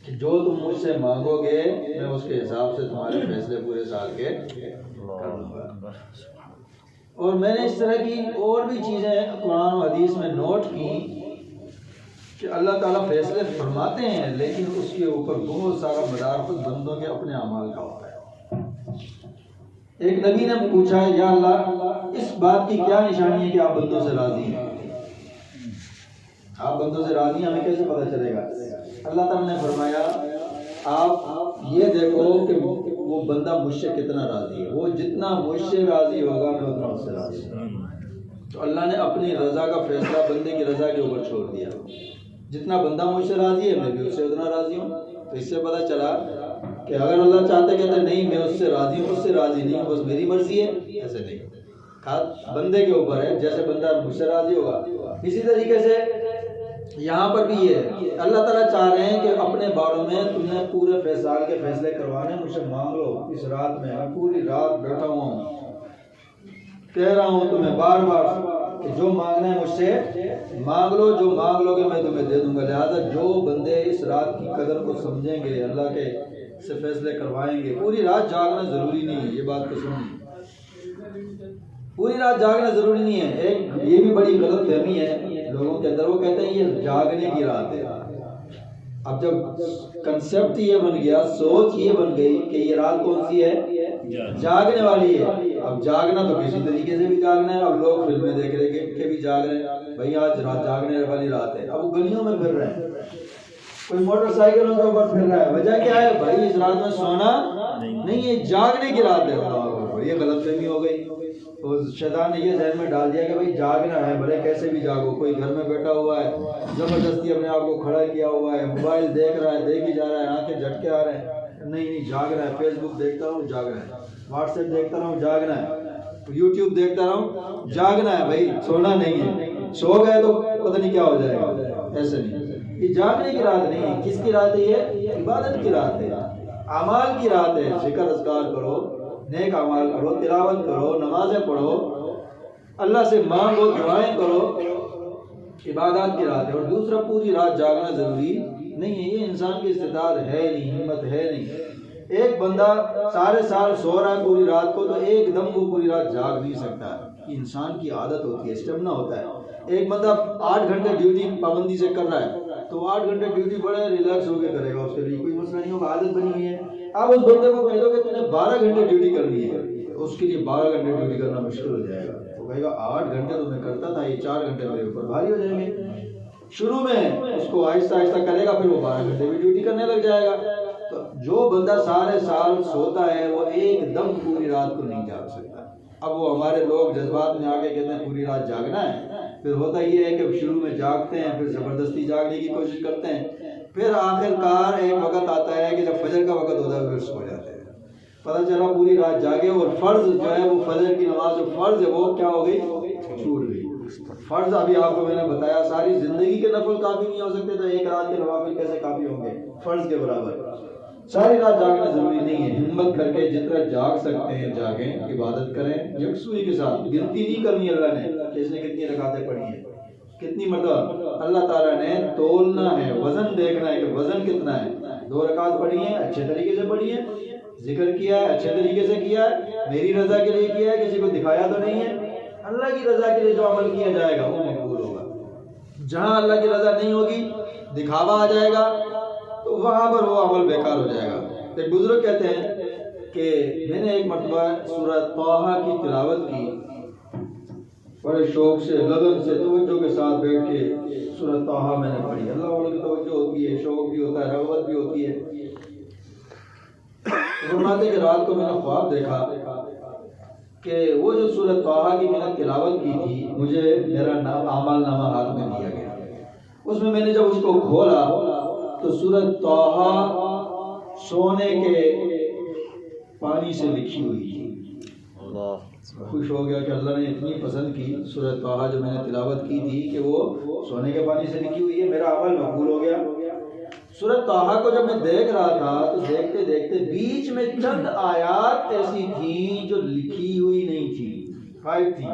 کہ جو تم مجھ سے مانگو گے میں اس کے حساب سے تمہارے فیصلے پورے سال کے کر دوں گا. اور میں نے اس طرح کی اور بھی چیزیں قرآن و حدیث میں نوٹ کی کہ اللہ تعالیٰ فیصلے فرماتے ہیں لیکن اس کے اوپر بہت سارا مدار خود بندوں کے اپنے اعمال کا ہوتا ہے. ایک نبی نے پوچھا ہے یا اللہ اس بات کی کیا نشانی ہے کہ آپ بندوں سے راضی ہیں، آپ بندوں سے راضی ہیں ہمیں کیسے پتہ چلے گا. اللہ تعالیٰ نے فرمایا آپ یہ دیکھو کہ وہ بندہ مجھ سے کتنا راضی ہے، وہ جتنا مجھ سے راضی ہوگا میں اتنا اس سے راضی ہوں. تو اللہ نے اپنی رضا کا فیصلہ بندے کی رضا کے اوپر چھوڑ دیا. جتنا بندہ مجھ سے راضی ہے میں بھی اس سے اتنا راضی ہوں. تو اس سے پتہ چلا کہ اگر اللہ چاہتے کہتے نہیں میں اس سے راضی ہوں، اس سے راضی نہیں ہوں، بس میری مرضی ہے، ایسے نہیں، بندے کے اوپر ہے. جیسے بندہ مجھ سے راضی ہوگا اسی طریقے سے یہاں پر بھی یہ ہے اللہ تعالیٰ چاہ رہے ہیں کہ اپنے باروں میں تم نے پورے سال کے فیصلے کروانے، مجھ سے مانگ لو. اس رات میں میں پوری رات بیٹھا ہوا ہوں، کہہ رہا ہوں تمہیں بار بار کہ جو مانگنا ہے مجھ سے مانگ لو، جو مانگ لو گے میں تمہیں دے دوں گا۔ لہٰذا جو بندے اس رات کی قدر کو سمجھیں گے، اللہ کے سے فیصلے کروائیں گے۔ پوری رات جاگنا ضروری نہیں ہے، یہ بات تو سنیں، پوری رات جاگنا ضروری نہیں ہے۔ ایک یہ بھی بڑی غلط فہمی ہے لوگوں کے اندر، وہ کہتے ہیں یہ جاگنے کی رات ہے۔ اب جب کنسیپٹ یہ بن گیا، سوچ یہ بن گئی کہ یہ رات کون سی ہے؟ جاگنے والی ہے۔ اب جاگنا تو کسی طریقے سے بھی جاگنا ہے۔ اب لوگ فلمیں دیکھ رہے کے بھی جاگ رہے ہیں، بھائی آج رات جاگنے والی رات ہے۔ اب وہ گلیوں میں پھر رہے ہیں، کوئی موٹر سائیکلوں کے اوپر پھر رہا ہے۔ وجہ کیا ہے؟ بھائی اس رات میں سونا نہیں ہے، جاگنے کی رات ہے۔ یہ غلط فہمی ہو گئی۔ تو شیطان نے یہ ذہن میں ڈال دیا کہ بھائی جاگنا ہے، بھلے کیسے بھی جاگو۔ کوئی گھر میں بیٹھا ہوا ہے، زبردستی اپنے آپ کو کھڑا کیا ہوا ہے، موبائل دیکھ رہا ہے، دیکھ ہی جا رہا ہے، آنکھیں جھٹکے آ رہے ہیں، نہیں جاگ رہا ہے۔ فیس بک دیکھتا رہوں جاگ رہا ہے، واٹس ایپ دیکھتا رہوں جاگنا ہے، یوٹیوب دیکھتا رہوں جاگنا ہے۔ بھائی سونا نہیں ہے، سو گئے تو پتہ نہیں کیا ہو جائے گا۔ ایسے نہیں، یہ جاگنے کی رات نہیں ہے۔ کس کی رات ہے؟ یہ عبادت کی رات ہے، اعمال کی رات ہے۔ ذکر اذکار کرو، نیک اعمال کرو، تلاوت کرو، نمازیں پڑھو، اللہ سے مانگو، دعائیں کرو، عبادات کی رات ہے۔ اور دوسرا، پوری رات جاگنا ضروری نہیں ہے، یہ انسان کی استطاعت ہے نہیں، ہمت ہے نہیں۔ ایک بندہ سارے سال سو رہا ہے پوری رات کو، تو ایک دم وہ پوری رات جاگ نہیں سکتا۔ انسان کی عادت ہوتی ہے، اسٹیمنا ہوتا ہے۔ ایک بندہ 8 گھنٹے ڈیوٹی پابندی سے کر رہا ہے، تو 8 گھنٹے ڈیوٹی بڑے ریلیکس ہو کے کرے گا، اس کے لیے کوئی مسئلہ نہیں ہوگا، عادت بنی ہوئی ہے۔ آپ اس بندے کو کہہ دو کہ تم نے 12 گھنٹے ڈیوٹی کرنی ہے، اس کے لیے 12 گھنٹے ڈیوٹی کرنا مشکل ہو جائے گا۔ وہ کہے گا 8 گھنٹے تو میں کرتا تھا، یہ 4 گھنٹے میرے اوپر بھاری ہو جائیں گے۔ شروع میں اس کو آہستہ آہستہ کرے گا، پھر وہ 12 گھنٹے بھی ڈیوٹی کرنے لگ جائے گا۔ تو جو بندہ سارے سال سوتا ہے وہ ایک دم پوری رات کو نہیں جاگ سکتا۔ اب وہ ہمارے لوگ جذبات میں آ کے کہتے ہیں پوری رات جاگنا ہے، پھر ہوتا یہ ہے کہ شروع میں جاگتے ہیں، پھر زبردستی جاگنے کی کوشش کرتے ہیں، پھر آخر کار ایک وقت آتا ہے کہ جب فجر کا وقت ہوتا ہے پھر سو جاتے ہیں۔ پتہ چلا پوری رات جاگے اور فرض جو ہے وہ فجر کی نماز جو فرض ہے وہ کیا ہو گئی؟ چھوٹ گئی۔ فرض ابھی آپ کو میں نے بتایا، ساری زندگی کے نفل کافی نہیں ہو سکتے تو ایک رات کے نوافل کیسے کافی ہوں گے فرض کے برابر؟ ساری رات جاگنا ضروری نہیں ہے، ہمت کر کے جتنا جاگ سکتے ہیں جاگیں، عبادت کریں یکسوئی کے ساتھ۔ گنتی نہیں کرنی اللہ نے کہ اس نے کتنی رکعتیں پڑھی ہیں، کتنی مرتبہ۔ اللہ تعالیٰ نے تولنا ہے، وزن دیکھنا ہے کہ وزن کتنا ہے۔ 2 رکعت پڑھی ہیں، اچھے طریقے سے پڑھی ہیں، ذکر کیا ہے، اچھے طریقے سے کیا ہے، میری رضا کے لیے کیا ہے، کسی کو دکھایا تو نہیں ہے۔ اللہ کی رضا کے لیے جو عمل کیا جائے گا وہ مقبول ہوگا۔ جہاں اللہ کی رضا نہیں ہوگی، دکھاوا آ جائے گا، تو وہاں پر وہ عمل بیکار ہو جائے گا۔ ایک بزرگ کہتے ہیں کہ میں نے ایک مرتبہ سورہ طٰہٰ کی تلاوت کی، بڑے شوق سے، لگن سے، توجہ کے ساتھ بیٹھ کے سورہ طٰہٰ میں نے پڑھی۔ اللہ والوں کی توجہ ہوتی ہے، شوق بھی ہوتا ہے، رغبت بھی ہوتی ہے۔ فرماتے کہ رات کو میں نے خواب دیکھا کہ وہ جو سورہ طٰہٰ کی میں نے تلاوت کی تھی، مجھے میرا اعمال نامہ ہاتھ میں دیا گیا۔ اس میں نے جب اس کو کھولا تو سورہ طٰہٰ سونے کے پانی سے لکھی ہوئی تھی۔ خوش ہو گیا کہ اللہ نے اتنی پسند کی سورہ طٰہٰ جو میں نے تلاوت کی تھی کہ وہ سونے کے پانی سے لکھی ہوئی ہے، میرا عمل مقبول ہو گیا۔ سورہ طٰہٰ کو جب میں دیکھ رہا تھا تو دیکھتے دیکھتے بیچ میں چند آیات ایسی تھیں جو لکھی ہوئی نہیں تھی، غائب تھی،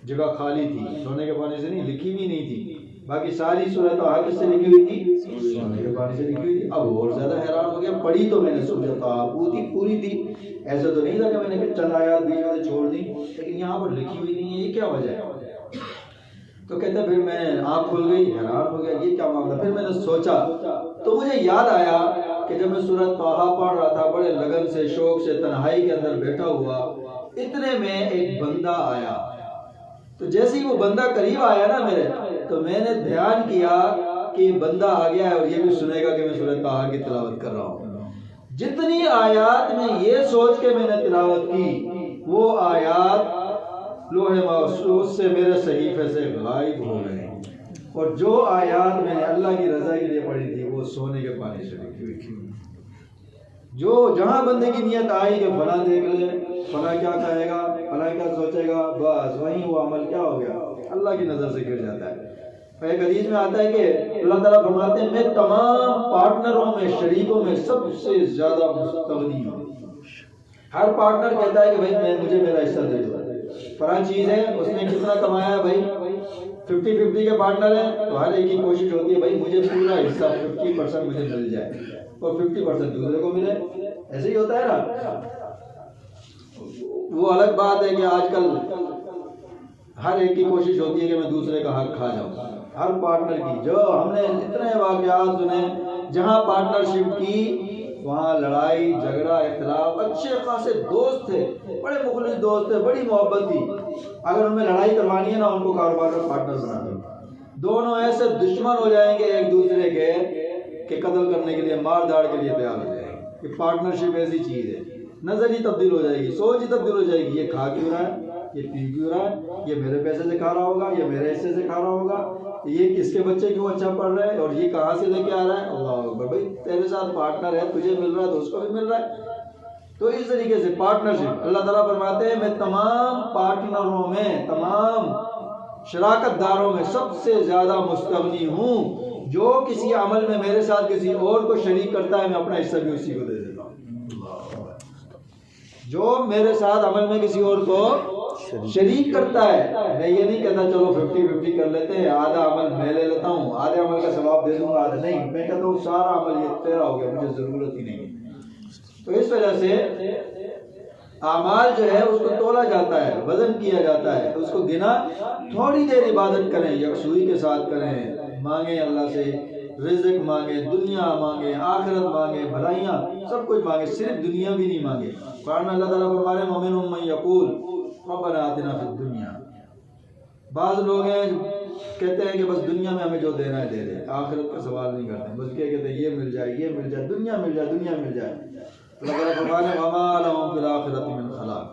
جگہ خالی تھی، سونے کے پانی سے نہیں، لکھی بھی نہیں تھی۔ باقی ساری سورہ طٰہٰ کس سے لکھی ہوئی تھی؟ سونے کے پانی سے لکھی ہوئی تھی۔ اب اور زیادہ حیران ہو گیا، پڑھی تو میں نے سورہ طٰہٰ پوری تھی، ایسا تو نہیں تھا کہ میں نے چند آیات بیچ میں چھوڑ دی، لیکن یہاں پر لکھی ہوئی نہیں ہے، یہ کیا وجہ ہے؟ تو کہتا پھر میں آنکھ کھل گئی، حیران ہو گیا یہ کیا معاملہ۔ پھر میں نے سوچا تو مجھے یاد آیا کہ جب میں سورہ طٰہٰ پڑھ رہا تھا بڑے لگن سے، شوق سے، تنہائی کے اندر بیٹھا ہوا، اتنے میں ایک بندہ آیا۔ تو جیسے ہی وہ بندہ قریب آیا نا میرے، تو میں نے دھیان کیا کہ بندہ آ گیا ہے اور یہ بھی سنے گا کہ میں سورہ طٰہٰ کی تلاوت کر رہا ہوں۔ جتنی آیات میں یہ سوچ کے میں نے تلاوت کی، وہ آیات لوح محفوظ سے میرے صحیفے سے غائب ہو گئے، اور جو آیات میں نے اللہ کی رضا کے لیے پڑھی تھی وہ سونے کے پانی سے لکھی ہوئی تھی۔ جو جہاں بندے کی نیت آئی کہ فلاں دیکھ لے، فلاں کیا کہے گا، فلاں کیا سوچے گا، بس وہیں وہ عمل کیا ہو گیا، اللہ کی نظر سے گر جاتا ہے۔ ایک حدیث میں آتا ہے کہ اللہ تعالیٰ فرماتے ہیں میں تمام پارٹنروں میں، شریکوں میں سب سے زیادہ مستغنی ہوں۔ ہر پارٹنر کہتا ہے کہ بھائی مجھے میرا حصہ دے دو، فرض چیز ہے، اس نے کتنا کمایا ہے بھائی، 50-50 کے پارٹنر ہیں تو ہر ایک کی کوشش ہوتی ہے بھائی مجھے پورا حصہ 50% مجھے مل جائے اور 50% دوسرے کو ملے، ایسے ہی ہوتا ہے نا۔ وہ الگ بات ہے کہ آج کل ہر ایک کی کوشش ہوتی ہے کہ میں دوسرے کا حق کھا جاؤں، ہر پارٹنر کی۔ جو ہم نے اتنے واقعات سنے جہاں پارٹنرشپ کی وہاں لڑائی جھگڑا اختلاف، اچھے خاصے دوست تھے، بڑے مخلص دوست تھے، بڑی محبت تھی، اگر ان میں لڑائی کروانی ہے نا ان کو کاروبار کا پارٹنر بنا دو، دونوں ایسے دشمن ہو جائیں گے ایک دوسرے کے کہ قتل کرنے کے لیے مار داڑ کے لیے تیار ہو جائیں گے۔ یہ پارٹنرشپ ایسی چیز ہے، نظر ہی تبدیل ہو جائے گی، سوچ ہی تبدیل ہو جائے گی، یہ کھا کیوں رہا ہے، یہ پی کیوں رہا ہے، یہ میرے پیسے سے کھا رہا ہوگا، یہ میرے حصے سے کھا رہا ہوگا، یہ کس کے بچے کیوں اچھا پڑھ رہے ہیں اور یہ کہاں سے لے کے آ رہا ہے۔ اللہ اکبر، بھائی تیرے ساتھ پارٹنر ہے، تجھے مل رہا ہے تو اس کو بھی مل رہا ہے۔ تو اس طریقے سے پارٹنرشپ، اللہ تعالیٰ فرماتے ہیں میں تمام پارٹنروں میں، تمام شراکت داروں میں سب سے زیادہ مستغنی ہوں، جو کسی عمل میں میرے ساتھ کسی اور کو شریک کرتا ہے میں اپنا حصہ بھی اسی کو دے دیتا ہوں۔ جو میرے ساتھ عمل میں کسی اور کو شریک کرتا ہے، میں یہ نہیں کہتا چلو 50-50 کر لیتے ہیں، آدھا عمل میں لے لیتا ہوں، آدھے عمل کا ثواب دے دوں گا، آدھا نہیں، میں کہتا ہوں سارا عمل یہ تیرا ہو گیا، مجھے ضرورت ہی نہیں۔ تو اس وجہ سے اعمال جو ہے اس کو تولا جاتا ہے، وزن کیا جاتا ہے، اس کو گنا، تھوڑی دیر عبادت کریں، یکسوئی کے ساتھ کریں، مانگیں اللہ سے، رزق مانگیں، دنیا مانگیں، آخرت مانگیں، بھلائیاں سب کچھ مانگیں، صرف دنیا بھی نہیں مانگے۔ قرآن میں اللہ تعالیٰ فرما رہے ہیں وَمِنْهُم مَّن يَقُولُ رَبَّنَا آتِنَا فِي الدُّنْيَا۔ بعض لوگ ہیں کہتے ہیں کہ بس دنیا میں ہمیں جو دینا ہے دے دے، آخرت کا سوال نہیں کرتے، بس کیا کہتے ہیں یہ مل جائے، یہ مل جائے، دنیا مل جائے، دنیا مل جائے۔ اللہ تعالیٰ فرما رہے ہیں وَمَا لَهُمْ فِي الْآخِرَةِ مِنْ خَلَاقٍ،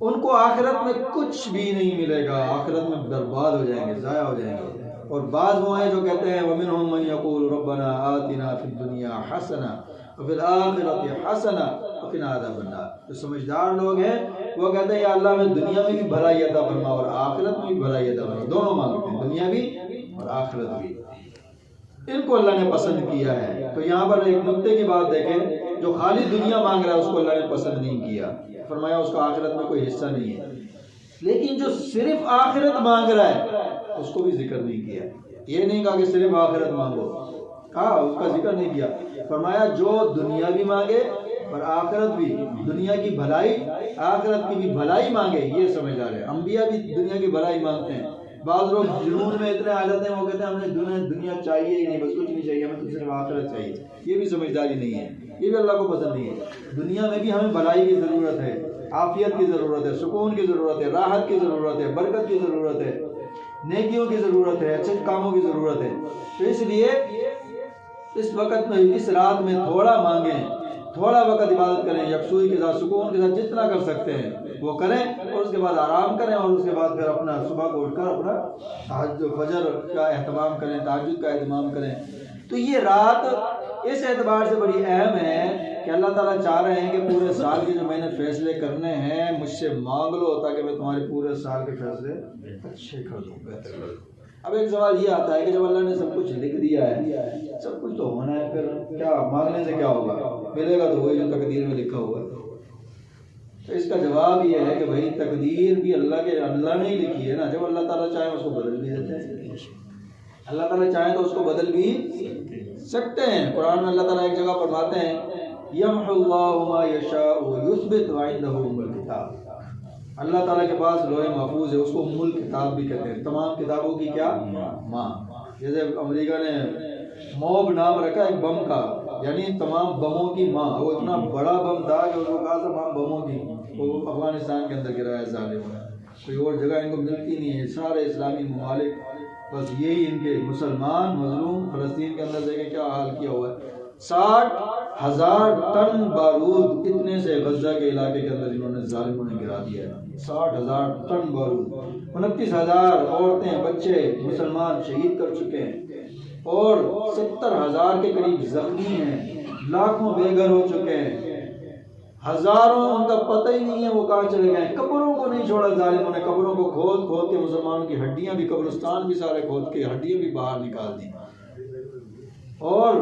ان کو آخرت میں کچھ بھی نہیں ملے گا، آخرت میں برباد ہو جائیں گے، ضائع ہو جائیں گے۔ اور بعض وہ ہیں جو کہتے ہیں وَمِنْهُم مَّن يَقُولُ رَبَّنَا آتِنَا فِي الدُّنْيَا حَسَنَةً وَفِي الْآخِرَةِ حَسَنَةً وَقِنَا عَذَابَ النَّارِ۔ جو سمجھدار لوگ ہیں وہ کہتے ہیں یا اللہ میں دنیا میں بھی بھلائی عطا فرما اور آخرت میں بھی بھلائی عطا فرما، دونوں مانگتے ہیں، دنیا بھی اور آخرت بھی۔ ان کو اللہ نے پسند کیا ہے۔ تو یہاں پر ایک نقطے کی بات دیکھیں، جو خالی دنیا مانگ رہا ہے اس کو اللہ نے پسند نہیں کیا، فرمایا اس کا آخرت میں کوئی حصہ نہیں ہے۔ لیکن جو صرف آخرت مانگ رہا ہے اس کو بھی ذکر نہیں کیا، یہ نہیں کہا کہ صرف آخرت مانگو، کہا اس کا ذکر نہیں کیا، فرمایا جو دنیا بھی مانگے اور آخرت بھی، دنیا کی بھلائی آخرت کی بھی بھلائی مانگے، یہ سمجھ آ رہے ہیں۔ انبیاء بھی دنیا کی بھلائی مانگتے ہیں۔ بعض لوگ جنون میں اتنے آ جاتے ہیں، وہ کہتے ہیں ہمیں دنیا چاہیے ہی نہیں، بس کچھ نہیں چاہیے، ہمیں تو صرف آخرت چاہیے، یہ بھی سمجھداری نہیں ہے، یہ بھی اللہ کو پسند نہیں ہے۔ دنیا میں بھی ہمیں بھلائی کی ضرورت ہے، عافیت کی ضرورت ہے، سکون کی ضرورت ہے، راحت کی ضرورت ہے، برکت کی ضرورت ہے، نیکیوں کی ضرورت ہے، اچھے کاموں کی ضرورت ہے۔ تو اس لیے اس وقت میں، اس رات میں تھوڑا مانگیں، تھوڑا وقت عبادت کریں، یکسوئی کے ساتھ، سکون کے ساتھ، جتنا کر سکتے ہیں وہ کریں، اور اس کے بعد آرام کریں، اور اس کے بعد پھر اپنا صبح کو اٹھ کر اپنا فجر کا اہتمام کریں، تہجد کا اہتمام کریں۔ تو یہ رات اس اعتبار سے بڑی اہم ہے کہ اللہ تعالیٰ چاہ رہے ہیں کہ پورے سال کے جو میں نے فیصلے کرنے ہیں مجھ سے مانگ لو، تاکہ میں تمہارے پورے سال کے فیصلے اچھے کر دوں، بہتر کر دوں۔ اب ایک سوال یہ آتا ہے کہ جب اللہ نے سب کچھ لکھ دیا ہے، سب کچھ تو ہونا ہے، پھر کیا مانگنے سے کیا ہوگا، ملے گا تو وہی جو تقدیر میں لکھا ہوا ہے۔ تو اس کا جواب یہ ہے کہ بھائی تقدیر بھی اللہ نے ہی لکھی ہے نا، جب اللہ تعالیٰ چاہے اس کو بدل بھی دیتے ہیں، اللہ تعالیٰ چاہے تو اس کو بدل بھی سکتے ہیں۔ قرآن میں اللہ تعالیٰ ایک جگہ فرماتے ہیں یمحو اللہ ما یشاء ویثبت وعندہ ام الکتاب، اللہ تعالیٰ کے پاس لوح محفوظ ہے، اس کو ام الکتاب بھی کہتے ہیں، تمام کتابوں کی کیا ماں۔ جیسے امریکہ نے موب نام رکھا ایک بم کا، یعنی تمام بموں کی ماں، وہ اتنا بڑا بم تھا کہ اس کو کہا تمام بموں کی، وہ افغانستان کے اندر گرایا ظالموں نے، کوئی اور جگہ ان کو ملتی نہیں ہے، سارے اسلامی ممالک بس یہی ان کے مسلمان مظلوم۔ فلسطین کے اندر دیکھیں کیا حال کیا ہوا ہے، 60,000 ٹن بارود اتنے سے غزہ کے علاقے کے اندر انہوں نے ظالموں نے گرا دیا ہے، 60,000 ٹن بارود، 29,000 عورتیں بچے مسلمان شہید کر چکے ہیں، اور 70,000 کے قریب زخمی ہیں، لاکھوں بے گھر ہو چکے ہیں، ہزاروں ان کا پتہ ہی نہیں ہے وہ کہاں چلے گئے۔ قبروں کو نہیں چھوڑا ظالموں نے، قبروں کو کھود کھود کے مسلمانوں کی ہڈیاں بھی، قبرستان بھی سارے کھود کے ہڈیاں بھی باہر نکال دی، اور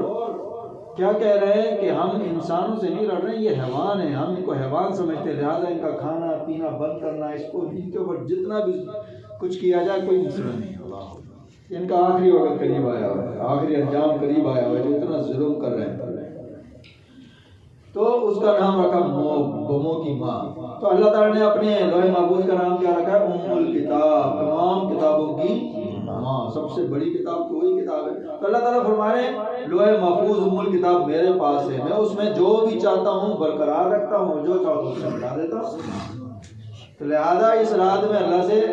کیا کہہ رہے ہیں کہ ہم انسانوں سے نہیں لڑ رہے ہیں، یہ حیوان ہیں، ہم ان کو حیوان سمجھتے ہیں، لہٰذا ان کا کھانا پینا بند کرنا، اس کو ان کے اوپر جتنا بھی کچھ کیا جائے کوئی مسئلہ نہیں ہے۔ اللہ، ان کا آخری وقت قریب آیا ہوا ہے، آخری انجام قریب آیا ہوا ہے، جو اتنا ظلم کر رہے ہیں۔ تو اس کا نام رکھا بموں کی ماں۔ تو اللہ تعالیٰ نے اپنے لوح محفوظ کا نام کیا رکھا ہے؟ ام الکتاب، تمام کتابوں کی ماں، سب سے بڑی کتاب تو وہی کتاب ہے۔ تو اللہ تعالیٰ فرما رہے ہیں لوح محفوظ ام الکتاب میرے پاس ہے، میں اس میں جو بھی چاہتا ہوں برقرار رکھتا ہوں، جو چاہتا ہوں مٹا دیتا ہوں۔ تو لہٰذا اس رات میں اللہ سے